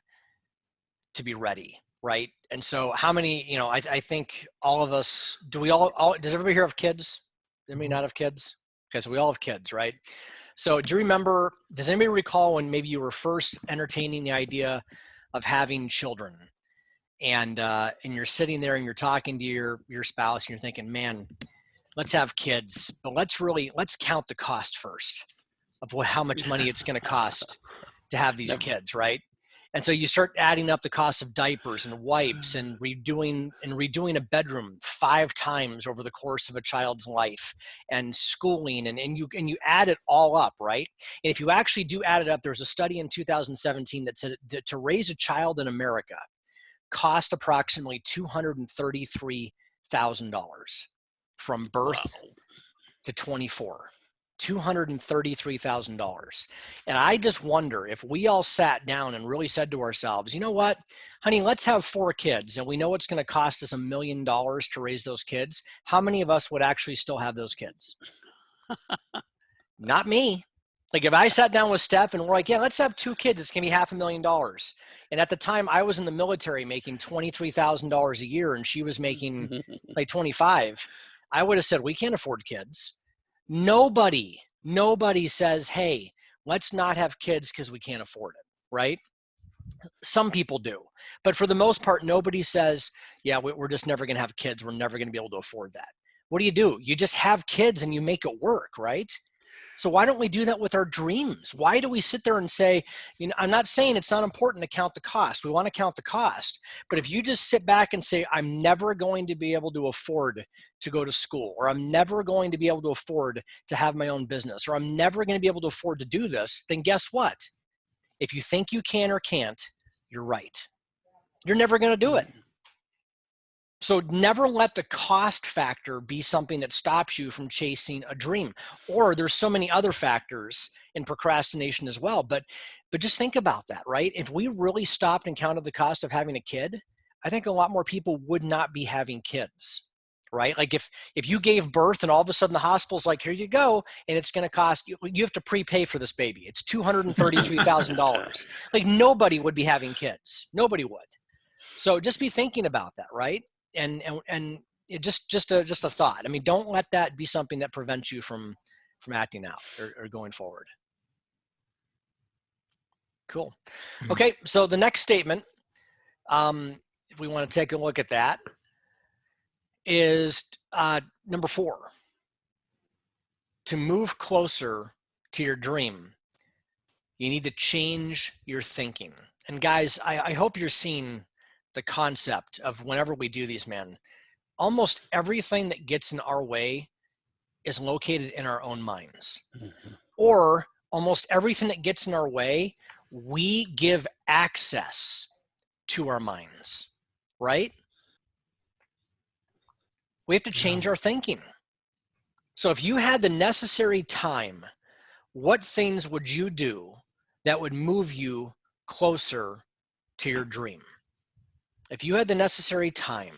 to be ready, right? And so how many, you know, I think all of us, does everybody here have kids? Does anybody not have kids? Okay, so we all have kids, right? So do you remember, does anybody recall when maybe you were first entertaining the idea of having children, and you're sitting there and you're talking to your spouse and you're thinking, man, let's have kids, but let's count the cost first of how much money it's going to cost to have these kids, right? And so you start adding up the cost of diapers and wipes and redoing a bedroom 5 times over the course of a child's life, and schooling, and you add it all up, right? And if you actually do add it up, there was a study in 2017 that said that to raise a child in America cost approximately $233,000 from birth to 24. $233,000. And I just wonder if we all sat down and really said to ourselves, you know what, honey, let's have 4 kids, and we know it's going to cost us $1 million to raise those kids. How many of us would actually still have those kids? Not me. Like if I sat down with Steph and we're like, yeah, let's have 2 kids, it's going to be $500,000. And at the time I was in the military making $23,000 a year and she was making like 25, I would have said, we can't afford kids. Nobody says, hey, let's not have kids because we can't afford it, right? Some people do. But for the most part, nobody says, yeah, we're just never going to have kids. We're never going to be able to afford that. What do? You just have kids and you make it work, right? So why don't we do that with our dreams? Why do we sit there and say, I'm not saying it's not important to count the cost. We want to count the cost. But if you just sit back and say, I'm never going to be able to afford to go to school, or I'm never going to be able to afford to have my own business, or I'm never going to be able to afford to do this, then guess what? If you think you can or can't, you're right. You're never going to do it. So never let the cost factor be something that stops you from chasing a dream. Or there's so many other factors in procrastination as well. But just think about that, right? If we really stopped and counted the cost of having a kid, I think a lot more people would not be having kids, right? Like if you gave birth and all of a sudden the hospital's like, here you go, and it's going to cost you have to prepay for this baby. It's $233,000. Like nobody would be having kids. Nobody would. So just be thinking about that, right? And it just a thought. I mean, don't let that be something that prevents you from acting out or going forward. Cool. Okay, so the next statement, if we want to take a look at that, is number 4. To move closer to your dream, you need to change your thinking. And guys, I hope you're seeing the concept of whenever we do these, man, almost everything that gets in our way is located in our own minds. Mm-hmm. Or almost everything that gets in our way, we give access to our minds, right? We have to change our thinking. So if you had the necessary time, what things would you do that would move you closer to your dream? If you had the necessary time,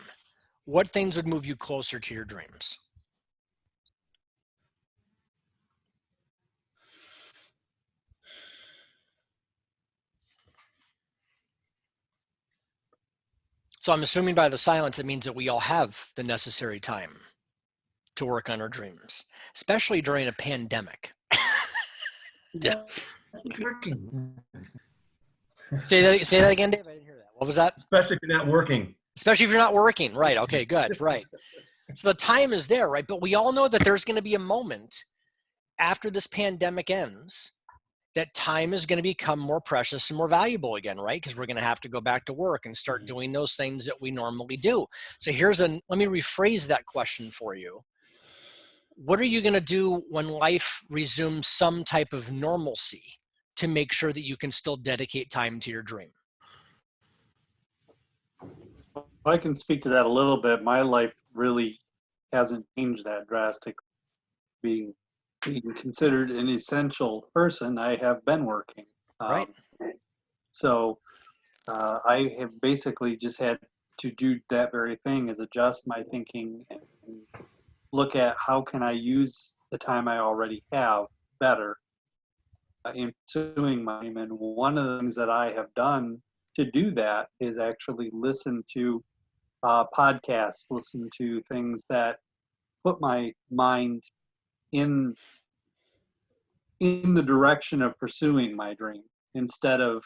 what things would move you closer to your dreams? So I'm assuming by the silence, it means that we all have the necessary time to work on our dreams, especially during a pandemic. Yeah. Say that again, Dave. I didn't hear that. What was that? Especially if you're not working. Especially if you're not working. Right. Okay, good. Right. So the time is there, right? But we all know that there's going to be a moment after this pandemic ends that time is going to become more precious and more valuable again, right? Because we're going to have to go back to work and start doing those things that we normally do. So let me rephrase that question for you. What are you going to do when life resumes some type of normalcy to make sure that you can still dedicate time to your dream? I can speak to that a little bit. My life really hasn't changed that drastically. Being considered an essential person, I have been working. Right. So I have basically just had to do that very thing, is adjust my thinking and look at how can I use the time I already have better in pursuing my dream. And one of the things that I have done to do that is actually listen to podcasts, listen to things that put my mind in the direction of pursuing my dream, instead of,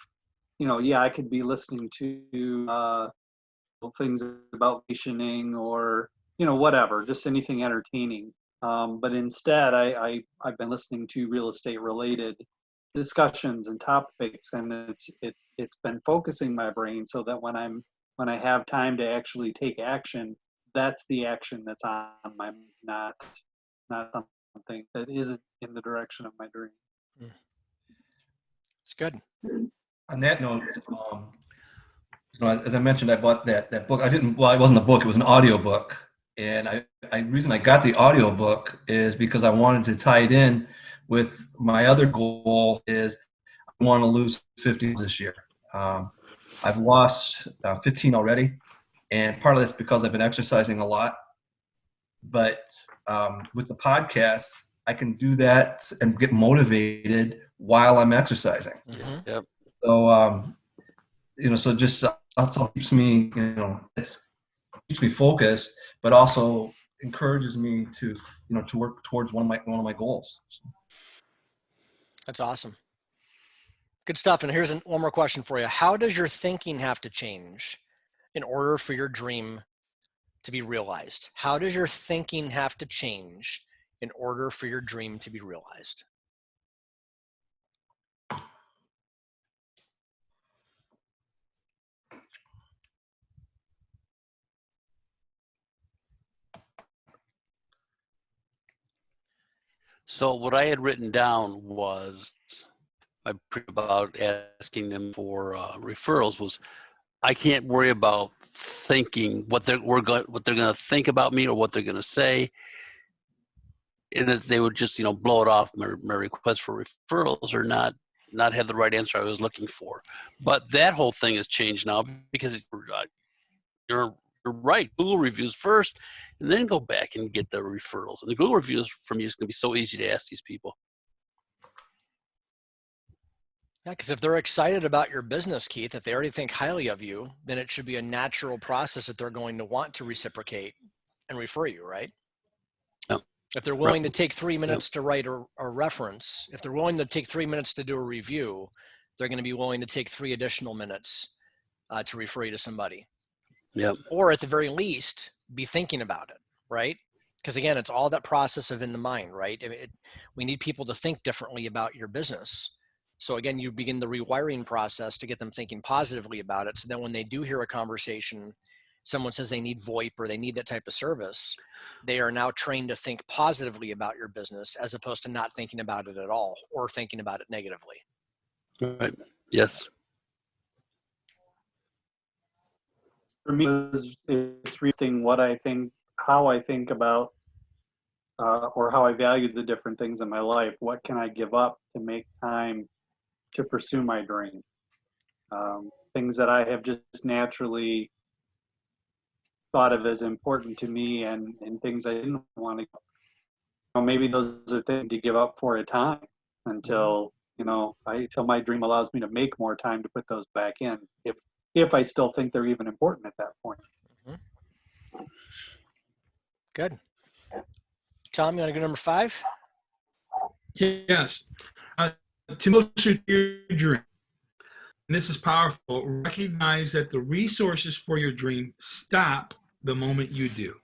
I could be listening to things about vacationing or, whatever, just anything entertaining. But instead, I've been listening to real estate related discussions and topics, and it's been focusing my brain so that when I have time to actually take action, that's the action that's on my mind, not something that isn't in the direction of my dream. It's good. On that note, as I mentioned, I bought that book. It wasn't a book, it was an audio book. And the reason I got the audio book is because I wanted to tie it in with my other goal is I want to lose 50 this year. I've lost 15 already. And part of that's because I've been exercising a lot. But with the podcast, I can do that and get motivated while I'm exercising. Mm-hmm. Yep. So, so just that's what keeps me, keeps me focused, but also encourages me to work towards one of my goals. That's awesome. Good stuff. And here's one more question for you. How does your thinking have to change in order for your dream to be realized? How does your thinking have to change in order for your dream to be realized? So what I had written down was about asking them for referrals was I can't worry about thinking what they're going to think about me or what they're going to say, and that they would just blow it off my request for referrals or not have the right answer I was looking for. But that whole thing has changed now because you're right. Google reviews first, and then go back and get the referrals. And the Google reviews from you is going to be so easy to ask these people. Yeah, because if they're excited about your business, Keith, if they already think highly of you, then it should be a natural process that they're going to want to reciprocate and refer you, right? Yeah. If they're willing to take 3 minutes to write a reference, if they're willing to take 3 minutes to do a review, they're going to be willing to take 3 additional minutes to refer you to somebody. Yep. Or at the very least, be thinking about it, right? Because again, it's all that process of in the mind, right? We need people to think differently about your business. So again, you begin the rewiring process to get them thinking positively about it. So then when they do hear a conversation, someone says they need VoIP or they need that type of service, they are now trained to think positively about your business as opposed to not thinking about it at all or thinking about it negatively. Right. Yes. For me, it's reading what I think, how I think about, or how I value the different things in my life. What can I give up to make time to pursue my dream? Things that I have just naturally thought of as important to me, and things I didn't want to. Maybe those are things to give up for a time until until my dream allows me to make more time to put those back in. If I still think they're even important at that point. Mm-hmm. Good. Tom, you want to go number 5? Yes. To closer to your dream. And this is powerful. Recognize that the resources for your dream stop the moment you do.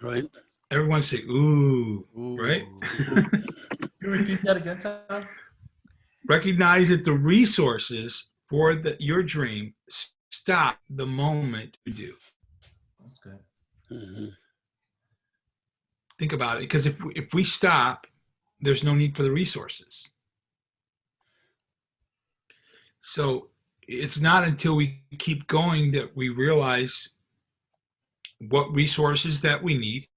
Right. Everyone say, ooh. Right? Can you repeat that again, Tom? Recognize that the resources for your dream stop the moment you do. That's good. Mm-hmm. Think about it, because if we stop, there's no need for the resources. So it's not until we keep going that we realize what resources that we need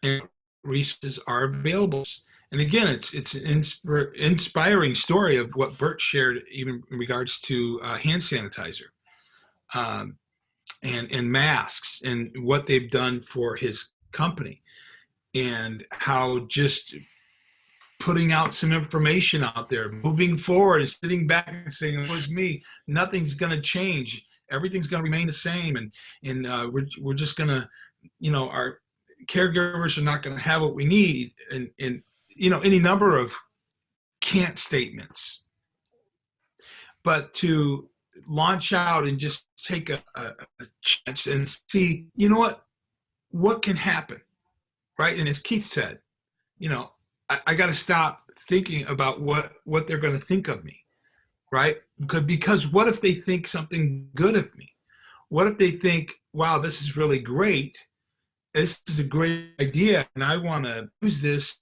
and resources are available. And again, it's an inspiring story of what Bert shared, even in regards to hand sanitizer and masks and what they've done for his company, and how just putting out some information out there, moving forward and sitting back and saying, it was me, nothing's going to change. Everything's going to remain the same. And we're just going to, our caregivers are not going to have what we need. And any number of can't statements. But to launch out and just take a chance and see, what can happen, right? And as Keith said, I got to stop thinking about what they're going to think of me, right? Because what if they think something good of me? What if they think, wow, this is really great. This is a great idea, and I want to use this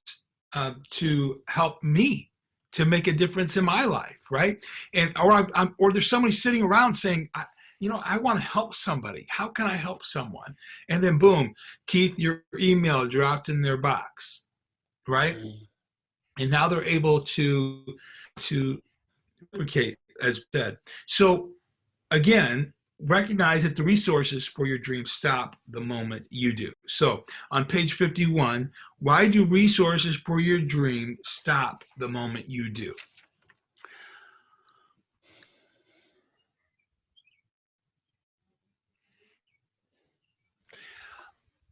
to help me, to make a difference in my life, right? And or there's somebody sitting around saying, I want to help somebody. How can I help someone? And then boom, Keith, your email dropped in their box, right? And now they're able to duplicate, as said. So again, recognize that the resources for your dream stop the moment you do. So on page 51, why do resources for your dream stop the moment you do?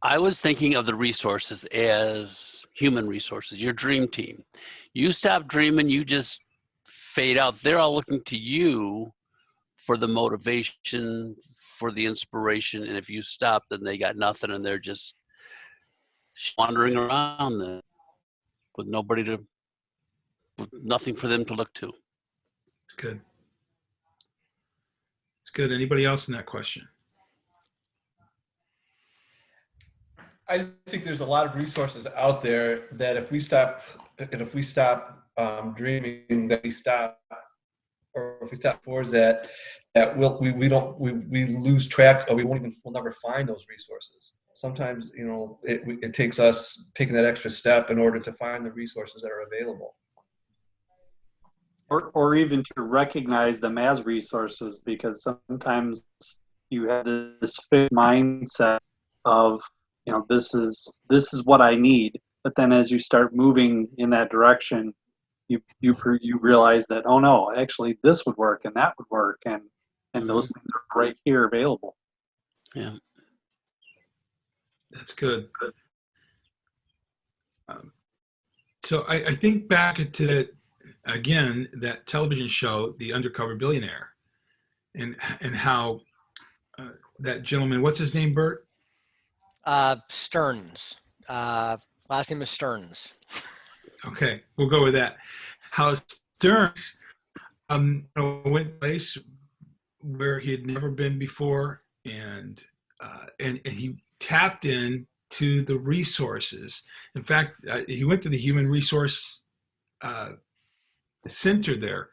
I was thinking of the resources as human resources, your dream team. You stop dreaming, you just fade out. They're all looking to you for the motivation, for the inspiration. And if you stop, then they got nothing, and they're just wandering around then with nothing for them to look to. It's good. It's good. Anybody else in that question? I just think there's a lot of resources out there that if we stop dreaming, that we stop, or if we stop towards that, we lose track, or we'll never find those resources. Sometimes, it takes us taking that extra step in order to find the resources that are available. Or even to recognize them as resources, because sometimes you have this fixed mindset of, this is what I need. But then as you start moving in that direction, you realize that, oh no, actually this would work and that would work, and those things are right here available. Yeah. That's good. So I think back to that television show, The Undercover Billionaire, and how that gentleman, what's his name, Bert? Stearns. Last name is Stearns. Okay, we'll go with that. How Stearns went to a place where he had never been before, and he tapped in to the resources. In fact, he went to the human resource center there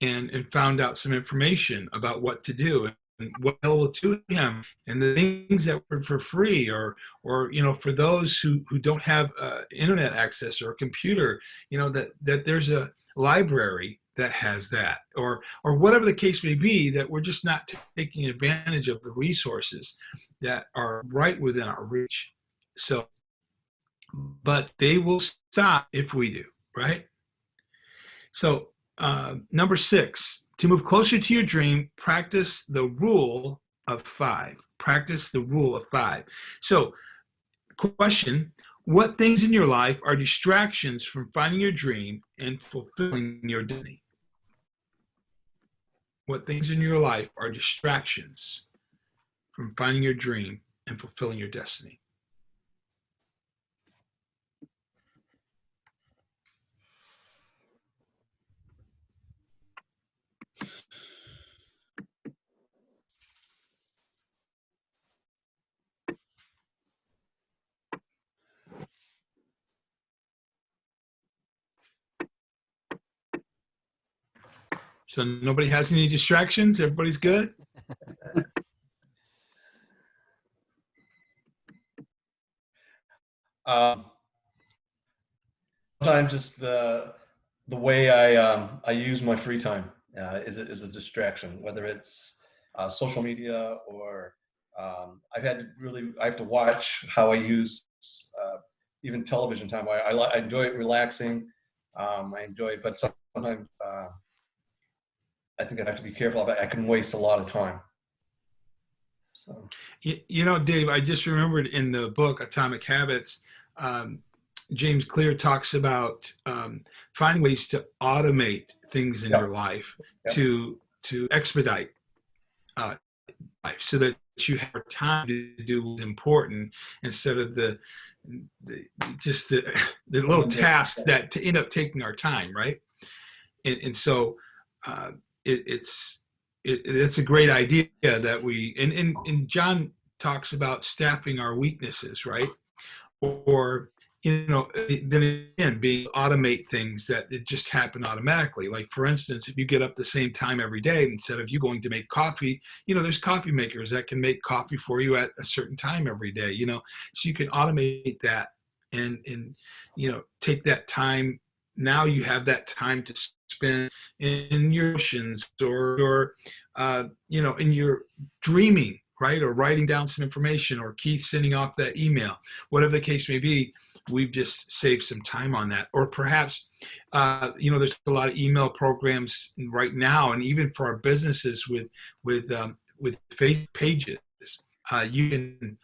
and found out some information about what to do and what available to him, and the things that were for free, or for those who don't have internet access or a computer, that there's a library that has that, or whatever the case may be, that we're just not taking advantage of the resources that are right within our reach. So, but they will stop if we do, right? So, number 6, to move closer to your dream, practice the rule of 5. Practice the rule of 5. So, question, what things in your life are distractions from finding your dream and fulfilling your destiny? What things in your life are distractions from finding your dream and fulfilling your destiny? So nobody has any distractions? Everybody's good? Sometimes just the way I use my free time is a distraction, whether it's social media, or I have to watch how I use even television time. I enjoy it relaxing. I enjoy it, but sometimes I think I have to be careful of it. I can waste a lot of time. So, Dave, I just remembered in the book Atomic Habits, James Clear talks about finding ways to automate things in your life to expedite life, so that you have time to do what's important, instead of the little tasks that to end up taking our time, right? And so it's a great idea that we and John talks about staffing our weaknesses, right? Or then again, automate things that it just happen automatically. Like, for instance, if you get up the same time every day, instead of you going to make coffee, there's coffee makers that can make coffee for you at a certain time every day, so you can automate that and take that time. Now you have that time to spend in your emotions, or in your dreaming, right? Or writing down some information, or Keith sending off that email, whatever the case may be. We've just saved some time on that. Or perhaps, there's a lot of email programs right now, and even for our businesses with Facebook pages, you can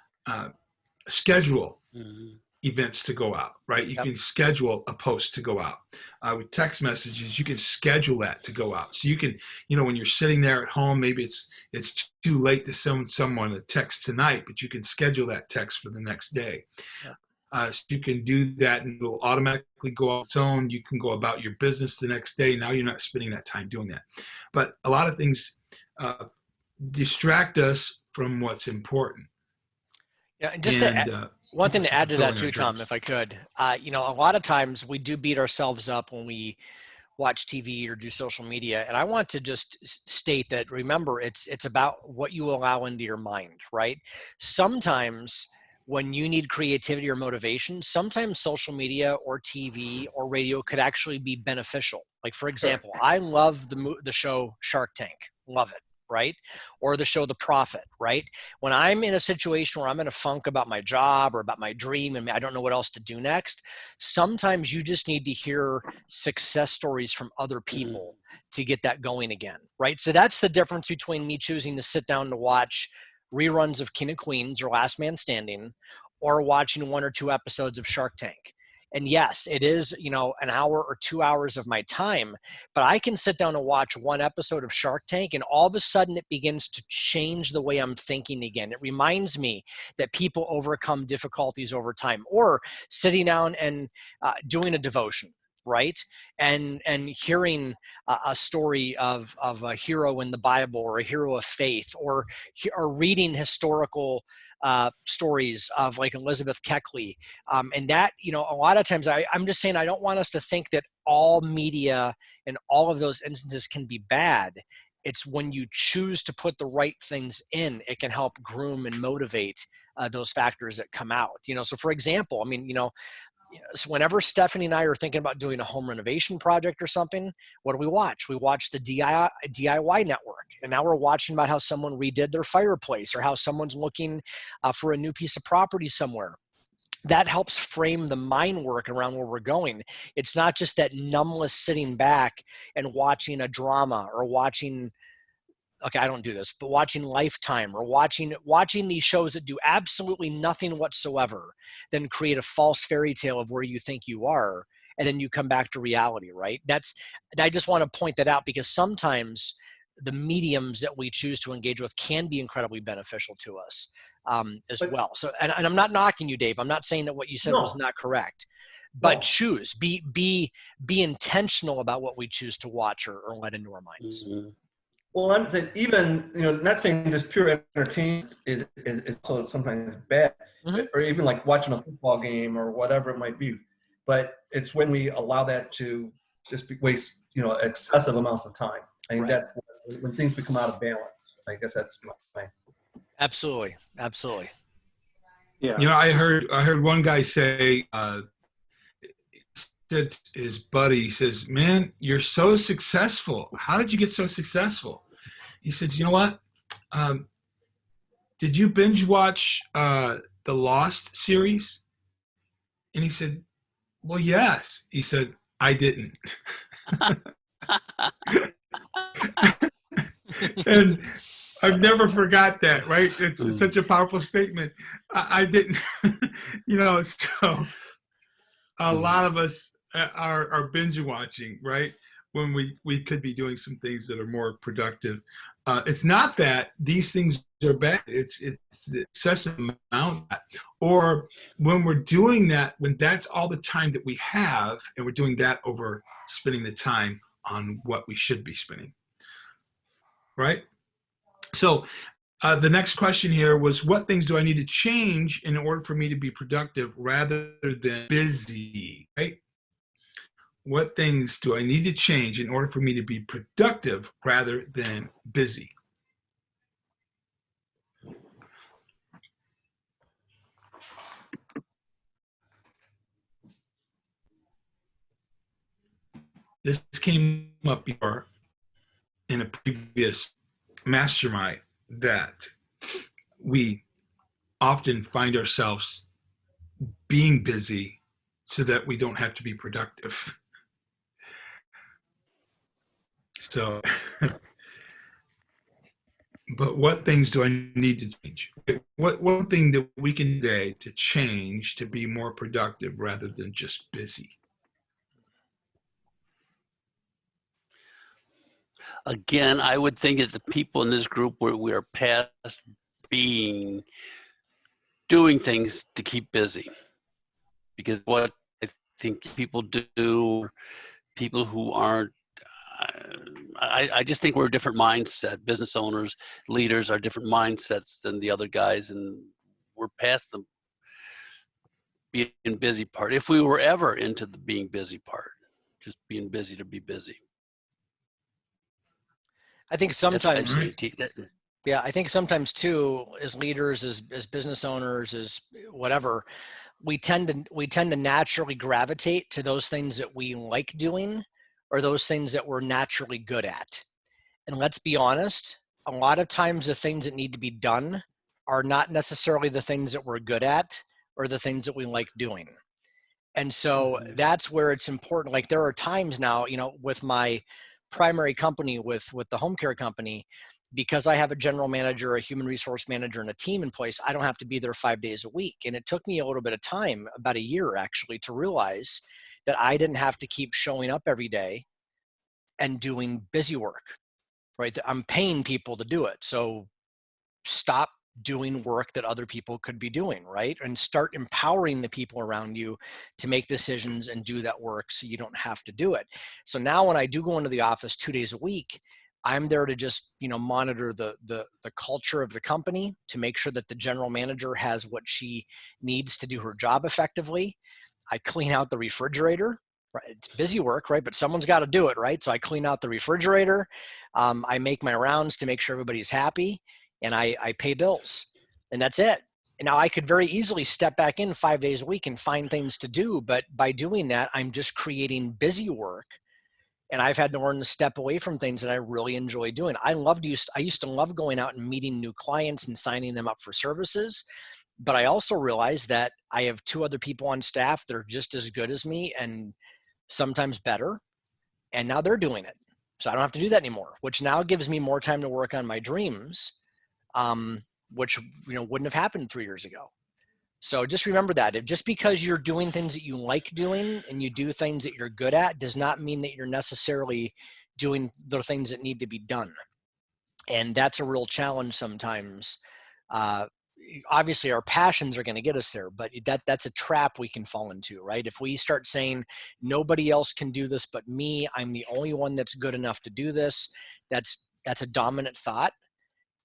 schedule events to go out, right? You can schedule a post to go out. With text messages, you can schedule that to go out. So you can, when you're sitting there at home, maybe it's too late to send someone a text tonight, but you can schedule that text for the next day. So you can do that, and it'll automatically go on its own. You can go about your business the next day. Now you're not spending that time doing that. But a lot of things distract us from what's important. Yeah, and One thing to add to that fulfilling our too, Tom, dreams. if I could, a lot of times we do beat ourselves up when we watch TV or do social media. And I want to just state that, remember, it's about what you allow into your mind, right? Sometimes when you need creativity or motivation, sometimes social media or TV or radio could actually be beneficial. Like, for example, I love the show Shark Tank. Love it. Right? Or the show The Profit, right? When I'm in a situation where I'm in a funk about my job or about my dream and I don't know what else to do next, sometimes you just need to hear success stories from other people to get that going again, right? So that's the difference between me choosing to sit down to watch reruns of King of Queens or Last Man Standing, or watching 1 or 2 episodes of Shark Tank. And yes, it is, an hour or 2 hours of my time, but I can sit down and watch 1 episode of Shark Tank, and all of a sudden it begins to change the way I'm thinking again. It reminds me that people overcome difficulties over time, or sitting down and doing a devotion, right? And hearing a story of a hero in the Bible, or a hero of faith, or reading historical stories of like Elizabeth Keckley. And that, a lot of times I'm just saying, I don't want us to think that all media and all of those instances can be bad. It's when you choose to put the right things in, it can help groom and motivate those factors that come out. So for example, so whenever Stephanie and I are thinking about doing a home renovation project or something, what do we watch? We watch the DIY network. And now we're watching about how someone redid their fireplace, or how someone's looking for a new piece of property somewhere. That helps frame the mind work around where we're going. It's not just that numbness sitting back and watching a drama, or watching, okay, I don't do this, but watching Lifetime, or watching these shows that do absolutely nothing whatsoever, then create a false fairy tale of where you think you are, and then you come back to reality, right? I just want to point that out, because sometimes the mediums that we choose to engage with can be incredibly beneficial to us as well. So, and I'm not knocking you, Dave. I'm not saying that what you said was not correct, but choose, be intentional about what we choose to watch or let into our minds. Mm-hmm. Well, I'm saying, even, not saying this pure entertainment is also sometimes bad, or even like watching a football game or whatever it might be. But it's when we allow that to just waste, excessive amounts of time. I think that's when things become out of balance. I guess that's my. Absolutely. Yeah. I heard one guy say, said to his buddy, he says, "Man, you're so successful. How did you get so successful?" He said, "You know what? Did you binge watch the Lost series?" And he said, "Well, yes." He said, "I didn't." And I've never forgot that, right? It's such a powerful statement. I didn't, so a lot of us are binge watching, right? When we could be doing some things that are more productive. It's not that these things are bad. It's the excessive amount. Or when we're doing that, when that's all the time that we have, and we're doing that over spending the time on what we should be spending, right? So the next question here was, what things do I need to change in order for me to be productive rather than busy, right? What things do I need to change in order for me to be productive rather than busy? This came up before in a previous mastermind, that we often find ourselves being busy so that we don't have to be productive. So, but what things do I need to change? What one thing that we can do today to change to be more productive rather than just busy? Again, I would think that the people in this group, we are past doing things to keep busy, because what I think people do, people who aren't, I just think we're a different mindset. Business owners, leaders are different mindsets than the other guys, and we're past them. being busy part, if we were ever into the being busy part, just being busy to be busy. I think That's what I sometimes, say. yeah, I think sometimes too, as leaders, as business owners, as whatever, we tend to naturally gravitate to those things that we like doing or those things that we're naturally good at. And let's be honest, a lot of times the things that need to be done are not necessarily the things that we're good at or the things that we like doing. And so that's where it's important. Like there are times now, with my primary company, with the home care company, because I have a general manager, a human resource manager, and a team in place, I don't have to be there 5 days a week. And it took me a little bit of time, about a year actually, to realize that I didn't have to keep showing up every day and doing busy work, right? I'm paying people to do it. So stop doing work that other people could be doing, right? And start empowering the people around you to make decisions and do that work so you don't have to do it. So now when I do go into the office 2 days a week, I'm there to just, monitor the culture of the company, to make sure that the general manager has what she needs to do her job effectively. I clean out the refrigerator. Right? It's busy work, right? But someone's got to do it, right? So I clean out the refrigerator. I make my rounds to make sure everybody's happy, and I pay bills, and that's it. And now I could very easily step back in 5 days a week and find things to do, but by doing that, I'm just creating busy work. And I've had to learn to step away from things that I really enjoy doing. I used to love going out and meeting new clients and signing them up for services. But I also realized that I have 2 other people on staff that are just as good as me and sometimes better. And now they're doing it. So I don't have to do that anymore, which now gives me more time to work on my dreams, which wouldn't have happened 3 years ago. So just remember that just because you're doing things that you like doing and you do things that you're good at does not mean that you're necessarily doing the things that need to be done. And that's a real challenge sometimes. Obviously our passions are going to get us there, but that's a trap we can fall into, right? If we start saying nobody else can do this but me, I'm the only one that's good enough to do this, that's a dominant thought.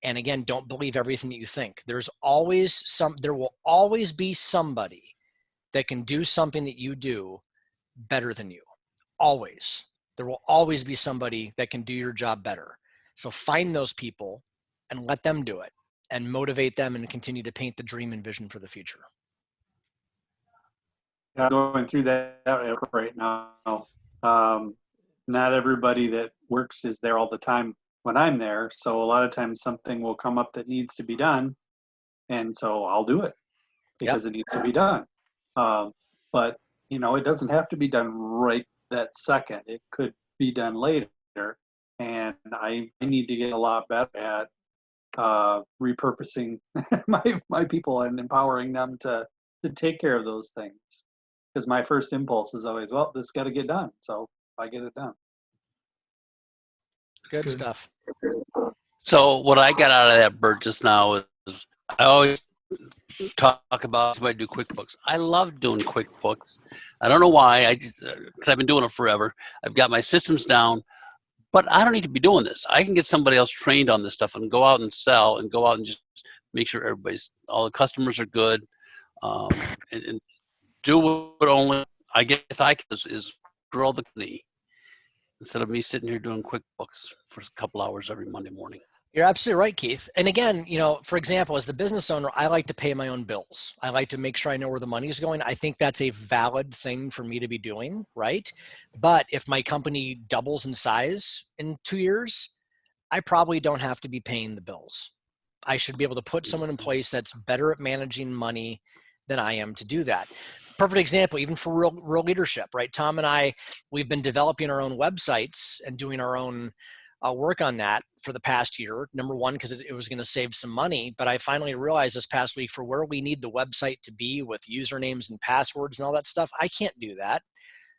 And again, don't believe everything that you think. There will always be somebody that can do something that you do better than you. Always. There will always be somebody that can do your job better. So find those people and let them do it and motivate them and continue to paint the dream and vision for the future. I'm going through that right now. Not everybody that works is there all the time when I'm there. So a lot of times something will come up that needs to be done. And so I'll do it because It needs to be done. But, it doesn't have to be done right that second. It could be done later. And I need to get a lot better at repurposing my people and empowering them to take care of those things. Because my first impulse is always, well, this got to get done. So I get it done. Good stuff. So what I got out of that, Bert, just now is I always talk about somebody do QuickBooks. I love doing QuickBooks. I don't know why. Because I've been doing it forever. I've got my systems down, but I don't need to be doing this. I can get somebody else trained on this stuff and go out and sell and go out and just make sure all the customers are good, and do what only I guess I can is grow the company instead of me sitting here doing QuickBooks for a couple hours every Monday morning. You're absolutely right, Keith. And again, for example, as the business owner, I like to pay my own bills. I like to make sure I know where the money is going. I think that's a valid thing for me to be doing, right? But if my company doubles in size in 2 years, I probably don't have to be paying the bills. I should be able to put someone in place that's better at managing money than I am to do that. Perfect example, even for real leadership, right? Tom and I, we've been developing our own websites and doing our own work on that for the past year. Number one, because it was going to save some money. But I finally realized this past week, for where we need the website to be with usernames and passwords and all that stuff, I can't do that.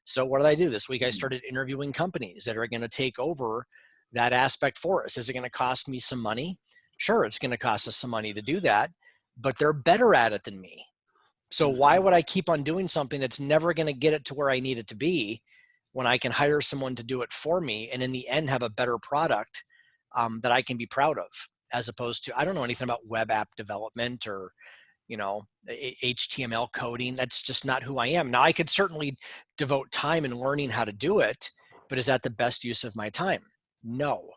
So what did I do this week? I started interviewing companies that are going to take over that aspect for us. Is it going to cost me some money? Sure, it's going to cost us some money to do that, but they're better at it than me. So why would I keep on doing something that's never going to get it to where I need it to be when I can hire someone to do it for me and in the end have a better product that I can be proud of, as opposed to, I don't know anything about web app development or HTML coding. That's just not who I am. Now I could certainly devote time in learning how to do it, but is that the best use of my time? No.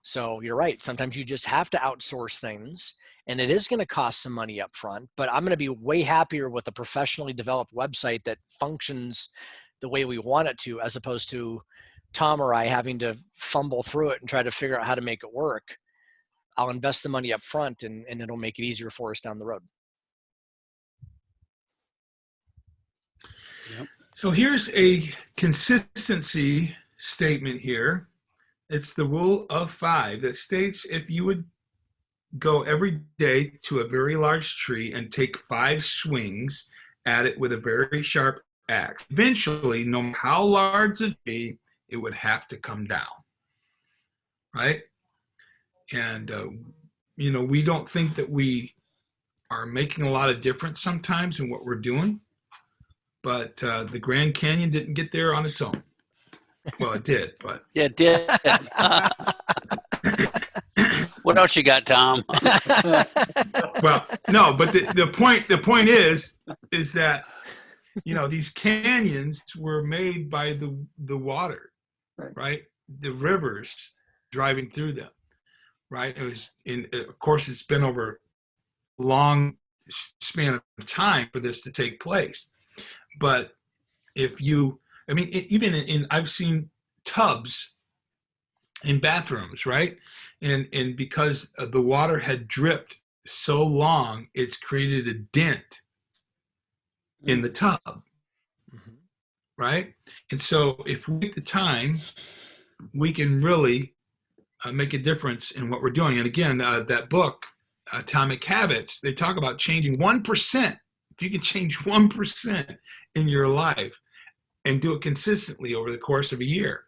So you're right. Sometimes you just have to outsource things, and it is going to cost some money up front, but I'm going to be way happier with a professionally developed website that functions the way we want it to, as opposed to Tom or I having to fumble through it and try to figure out how to make it work. I'll invest the money up front, and it'll make it easier for us down the road. Yep. So here's a consistency statement here. It's the rule of 5 that states if you would go every day to a very large tree and take 5 swings at it with a very sharp axe, eventually, no matter how large it be, it would have to come down, right? And, we don't think that we are making a lot of difference sometimes in what we're doing, but the Grand Canyon didn't get there on its own. Well, it did, but. Yeah, it did. What else you got, Tom? Well, no, but the point is that, these canyons were made by the water, right? The rivers driving through them, right? Of course, it's been over a long span of time for this to take place. But I've seen tubs in bathrooms, right? And because the water had dripped so long, it's created a dent in the tub, right? And so if we take the time, we can really make a difference in what we're doing. And again, that book, Atomic Habits, they talk about changing 1%. If you can change 1% in your life and do it consistently over the course of a year,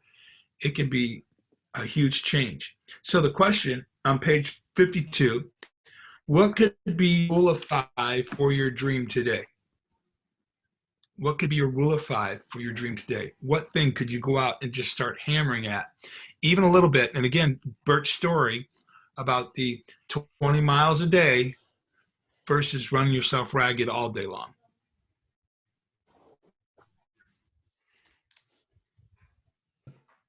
it can be a huge change. So the question on page 52, what could be rule of 5 for your dream today? What could be your rule of 5 for your dream today? What thing could you go out and just start hammering at, even a little bit? And again, Bert's story about the 20 miles a day versus running yourself ragged all day long.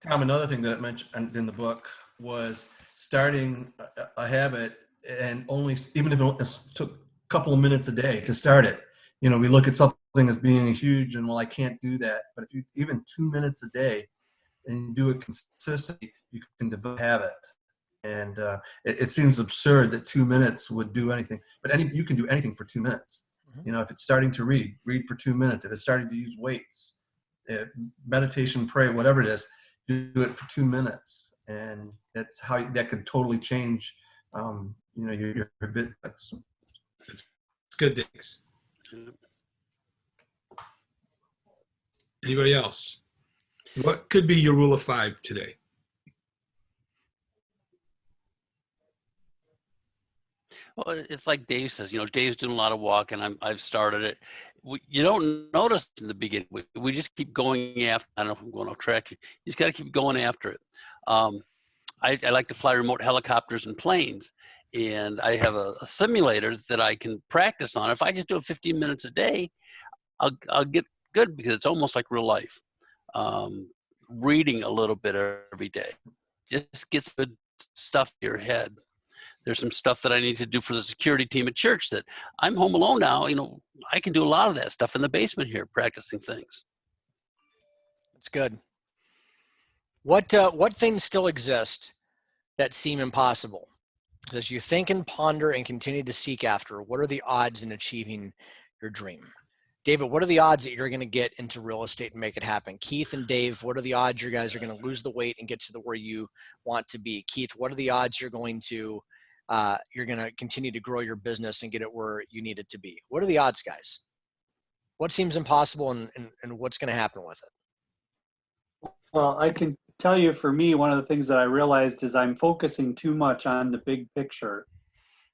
Tom, another thing that it mentioned in the book was starting a habit, and even if it took a couple of minutes a day to start it. We look at something as being huge, and I can't do that. But if you even 2 minutes a day and you do it consistently, you can develop a habit. And it seems absurd that 2 minutes would do anything, but you can do anything for 2 minutes. If it's starting to read for 2 minutes. If it's starting to use weights, meditation, pray, whatever it is, do it for 2 minutes, and that's how that could totally change, your business. It's good things. Anybody else? What could be your rule of 5 today? Well, it's like Dave says, Dave's doing a lot of walking. I've started it. You don't notice in the beginning. We just keep going after. I don't know if I'm going off track. You just got to keep going after it. I like to fly remote helicopters and planes, and I have a simulator that I can practice on. If I just do it 15 minutes a day, I'll get good, because it's almost like real life. Reading a little bit every day just gets good stuff to your head. There's some stuff that I need to do for the security team at church that I'm home alone now. I can do a lot of that stuff in the basement here, practicing things. That's good. What things still exist that seem impossible? As you think and ponder and continue to seek after, what are the odds in achieving your dream? David, what are the odds that you're going to get into real estate and make it happen? Keith and Dave, what are the odds you guys are going to lose the weight and get to where you want to be? Keith, what are the odds you're going to continue to grow your business and get it where you need it to be? What are the odds, guys? What seems impossible, and what's going to happen with it? Well, I can tell you, for me, one of the things that I realized is I'm focusing too much on the big picture.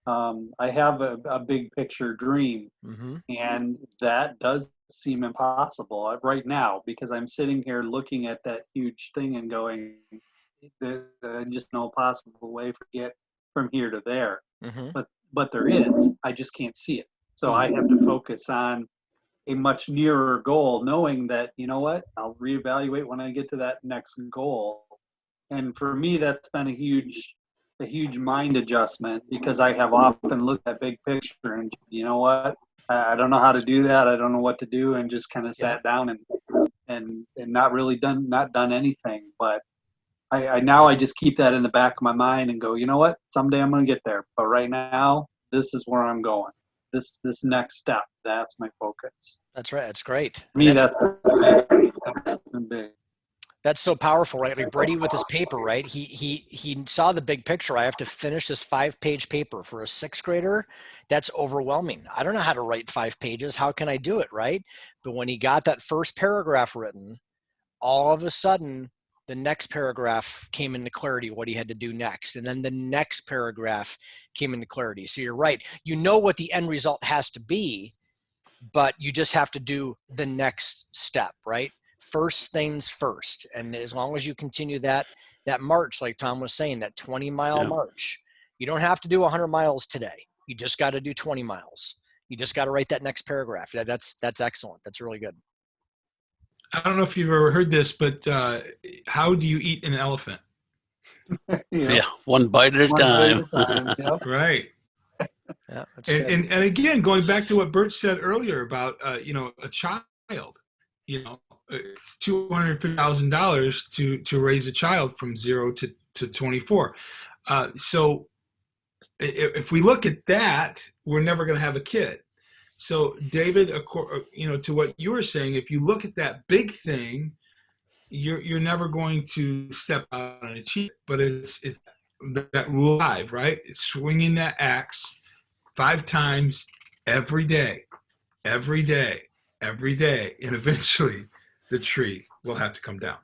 I have a big picture dream, and that does seem impossible right now, because I'm sitting here looking at that huge thing and going, there's just no possible way to get from here to there. But there is. I just can't see it. So I have to focus on a much nearer goal, knowing that, you know what, I'll reevaluate when I get to that next goal. And for me, that's been a huge mind adjustment, because I have often looked at big picture and, you know what, I don't know how to do that. I don't know what to do, and just kind of sat down and not done anything. But I just keep that in the back of my mind and go, you know what, someday I'm going to get there. But right now, this is where I'm going. This next step, that's my focus. That's right. That's great. For me, that's been big. That's so powerful, right? Like Brady with his paper, right? He saw the big picture. I have to finish this 5-page paper for a 6th grader. That's overwhelming. I don't know how to write 5 pages. How can I do it, right? But when he got that first paragraph written, all of a sudden the next paragraph came into clarity, what he had to do next. And then the next paragraph came into clarity. So you're right. You know what the end result has to be, but you just have to do the next step, right? First things first. And as long as you continue that march, like Tom was saying, that 20-mile march, you don't have to do 100 miles today. You just got to do 20 miles. You just got to write that next paragraph. That's excellent. That's really good. I don't know if you've ever heard this, but how do you eat an elephant? Yeah, one bite at a time. Yep. Right. Yeah, and again, going back to what Bert said earlier about a child, $250,000 to raise a child from 0 to 24. So if we look at that, we're never going to have a kid. So David, to what you were saying, if you look at that big thing, you're never going to step out and achieve it. But it's that rule 5, right? It's swinging that axe 5 times every day, every day, every day, and eventually the tree will have to come down.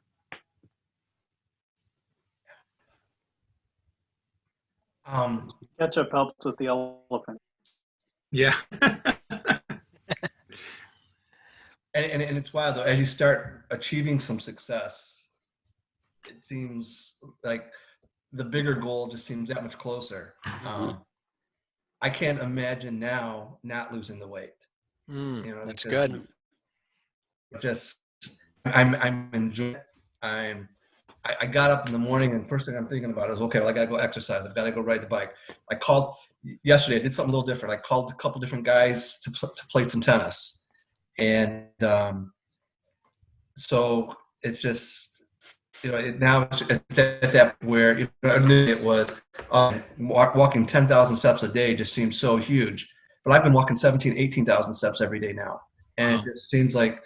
Ketchup helps with the elephant. Yeah. And it's wild though, as you start achieving some success, it seems like the bigger goal just seems that much closer. I can't imagine now not losing the weight. That's good. Just I'm enjoying it. I got up in the morning and first thing I'm thinking about is, okay, well, I gotta go exercise. I've got to go ride the bike. I called yesterday. I did something a little different. I called a couple different guys to play some tennis, and so it's just now it's at that where it was walking 10,000 steps a day just seems so huge. But I've been walking 18,000 steps every day now, and it just seems like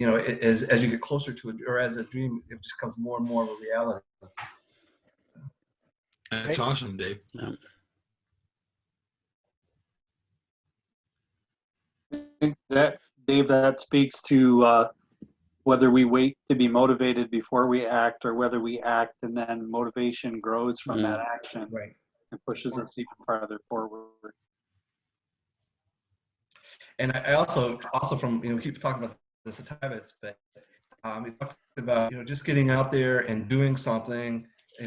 as you get closer to it, or as a dream, it just becomes more and more of a reality. That's awesome, Dave. Yeah. I think that, Dave, that speaks to whether we wait to be motivated before we act, or whether we act and then motivation grows from that action, right, and pushes us even farther forward. And I also from keep talking about this habits, but we talked about just getting out there and doing something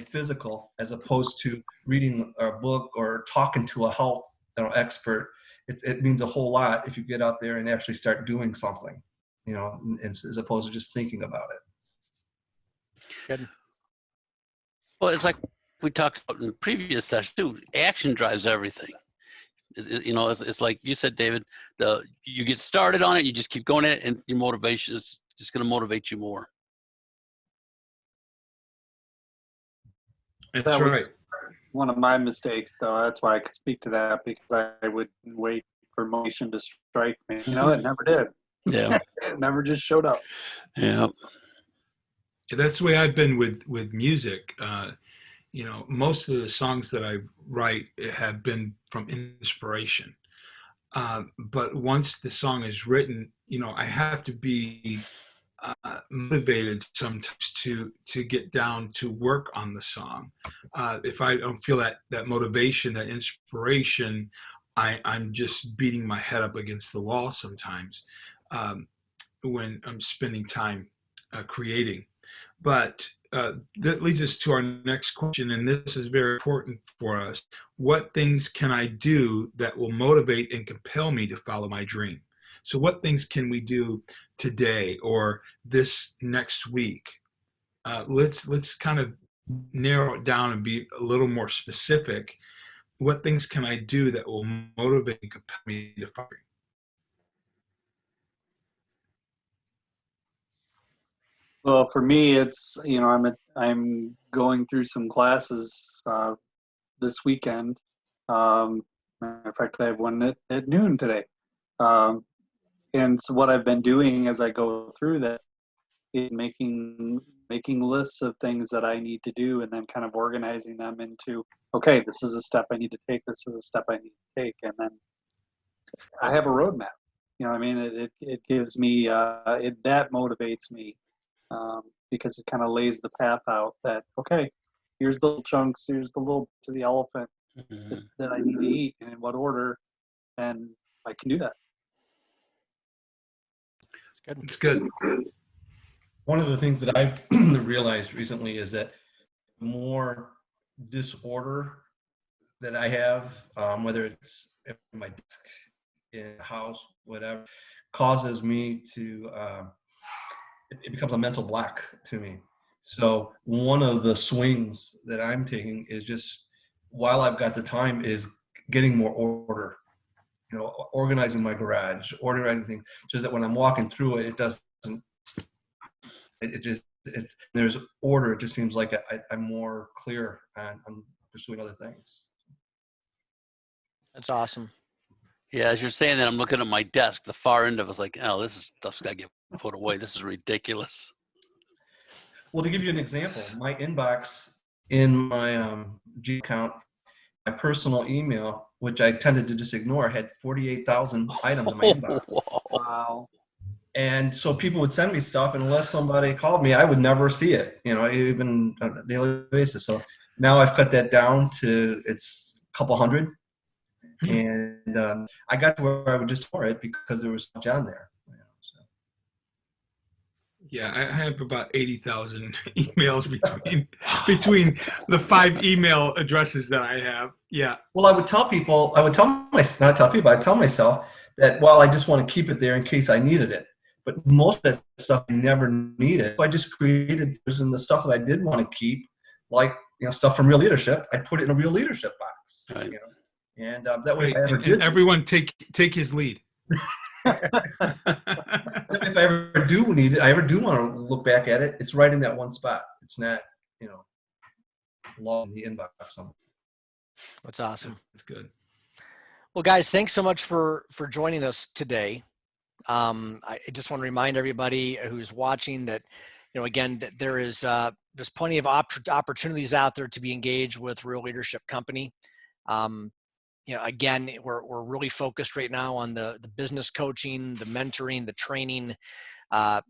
physical as opposed to reading a book or talking to a health expert. It means a whole lot if you get out there and actually start doing something, as opposed to just thinking about it. Good. Well, it's like we talked about in the previous session too. Action drives everything. It's like you said, David. You get started on it, you just keep going at it, and your motivation is just going to motivate you more. That's That was right. one of my mistakes, though. That's why I could speak to that, because I would wait for motivation to strike me. It never did. Yeah. It never just showed up. Yeah. That's the way I've been with music. Most of the songs that I write have been from inspiration. But once the song is written, I have to be motivated sometimes to get down to work on the song. If I don't feel that motivation, that inspiration, I'm just beating my head up against the wall sometimes when I'm spending time creating. But that leads us to our next question, and this is very important for us. What things can I do that will motivate and compel me to follow my dream? So what things can we do today or this next week? Let's kind of narrow it down and be a little more specific. What things can I do that will motivate and compel me to follow? Well, for me, it's, I'm going through some classes this weekend. Matter of fact, I have one at noon today. And so what I've been doing as I go through that is making lists of things that I need to do, and then kind of organizing them into, okay, this is a step I need to take. This is a step I need to take, and then I have a roadmap. You know what I mean? It gives me that motivates me. Because it kind of lays the path out that, okay, here's the little chunks, here's the little bits of the elephant that I need to eat and in what order, and I can do that. It's good. One of the things that I've realized recently is that the more disorder that I have, whether it's in my desk, in the house, whatever, causes me to it becomes a mental block to me. So one of the swings that I'm taking is just, while I've got the time, is getting more order, organizing my garage, organizing things, so that when I'm walking through it, it doesn't, there's order. It just seems like I'm more clear and I'm pursuing other things. That's awesome. Yeah, as you're saying that, I'm looking at my desk. The far end of it's like, oh, this stuff's got to get put away. This is ridiculous. Well, to give you an example, my inbox in my G account, my personal email, which I tended to just ignore, had 48,000 items in my inbox. Wow. And so people would send me stuff, and unless somebody called me, I would never see it, even on a daily basis. So now I've cut that down to, it's a couple hundred. And I got to where I would just ignore it because there was so much on there. Yeah, I have about 80,000 emails between the 5 email addresses that I have. Yeah. Well, I tell myself that, well, I just want to keep it there in case I needed it. But most of that stuff I never needed. So I just created the stuff that I did want to keep, like stuff from Real Leadership. I put it in a Real Leadership box. Right. And that way, and everyone take his lead. If I ever do need it, I ever do want to look back at it, it's right in that one spot. It's not, logged in the inbox somewhere. That's awesome. That's good. Well, guys, thanks so much for joining us today. I just want to remind everybody who's watching that, again, that there's plenty of opportunities out there to be engaged with Real Leadership Company. Again, we're really focused right now on the business coaching, the mentoring, the training.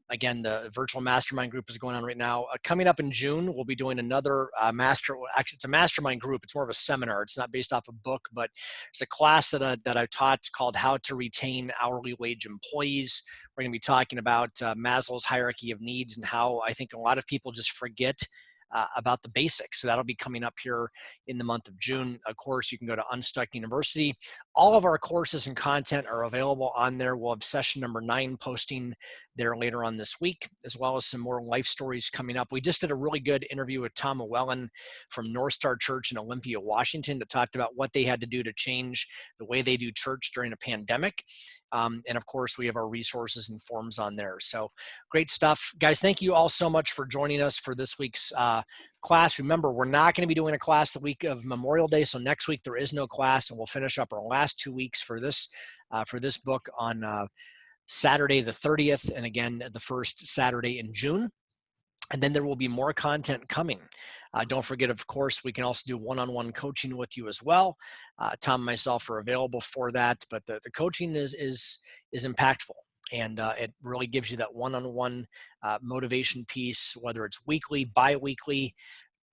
Again, the virtual mastermind group is going on right now. Coming up in June, we'll be doing another actually, it's a mastermind group. It's more of a seminar. It's not based off a book, but it's a class that I taught called How to Retain Hourly Wage Employees. We're going to be talking about Maslow's hierarchy of needs and how I think a lot of people just forget about the basics. So that'll be coming up here in the month of June. Of course, you can go to Unstuck University. All of our courses and content are available on there. We'll have session number 9 posting there later on this week, as well as some more life stories coming up. We just did a really good interview with Tom Llewellyn from North Star Church in Olympia, Washington, that talked about what they had to do to change the way they do church during a pandemic. And of course, we have our resources and forms on there. So great stuff. Guys, thank you all so much for joining us for this week's class. Remember, we're not going to be doing a class the week of Memorial Day. So next week, there is no class, and we'll finish up our last 2 weeks for this book on Saturday the 30th, and again, the first Saturday in June. And then there will be more content coming. Don't forget, of course, we can also do one-on-one coaching with you as well. Tom and myself are available for that, but the coaching is impactful. And it really gives you that one-on-one motivation piece, whether it's weekly, bi-weekly,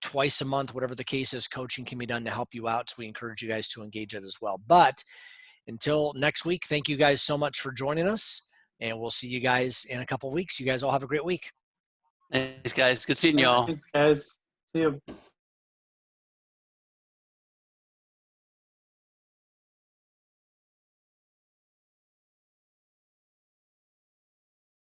twice a month, whatever the case is. Coaching can be done to help you out. So we encourage you guys to engage it as well. But until next week, thank you guys so much for joining us. And we'll see you guys in a couple of weeks. You guys all have a great week. Thanks, guys. Good seeing y'all. Thanks, guys. See you.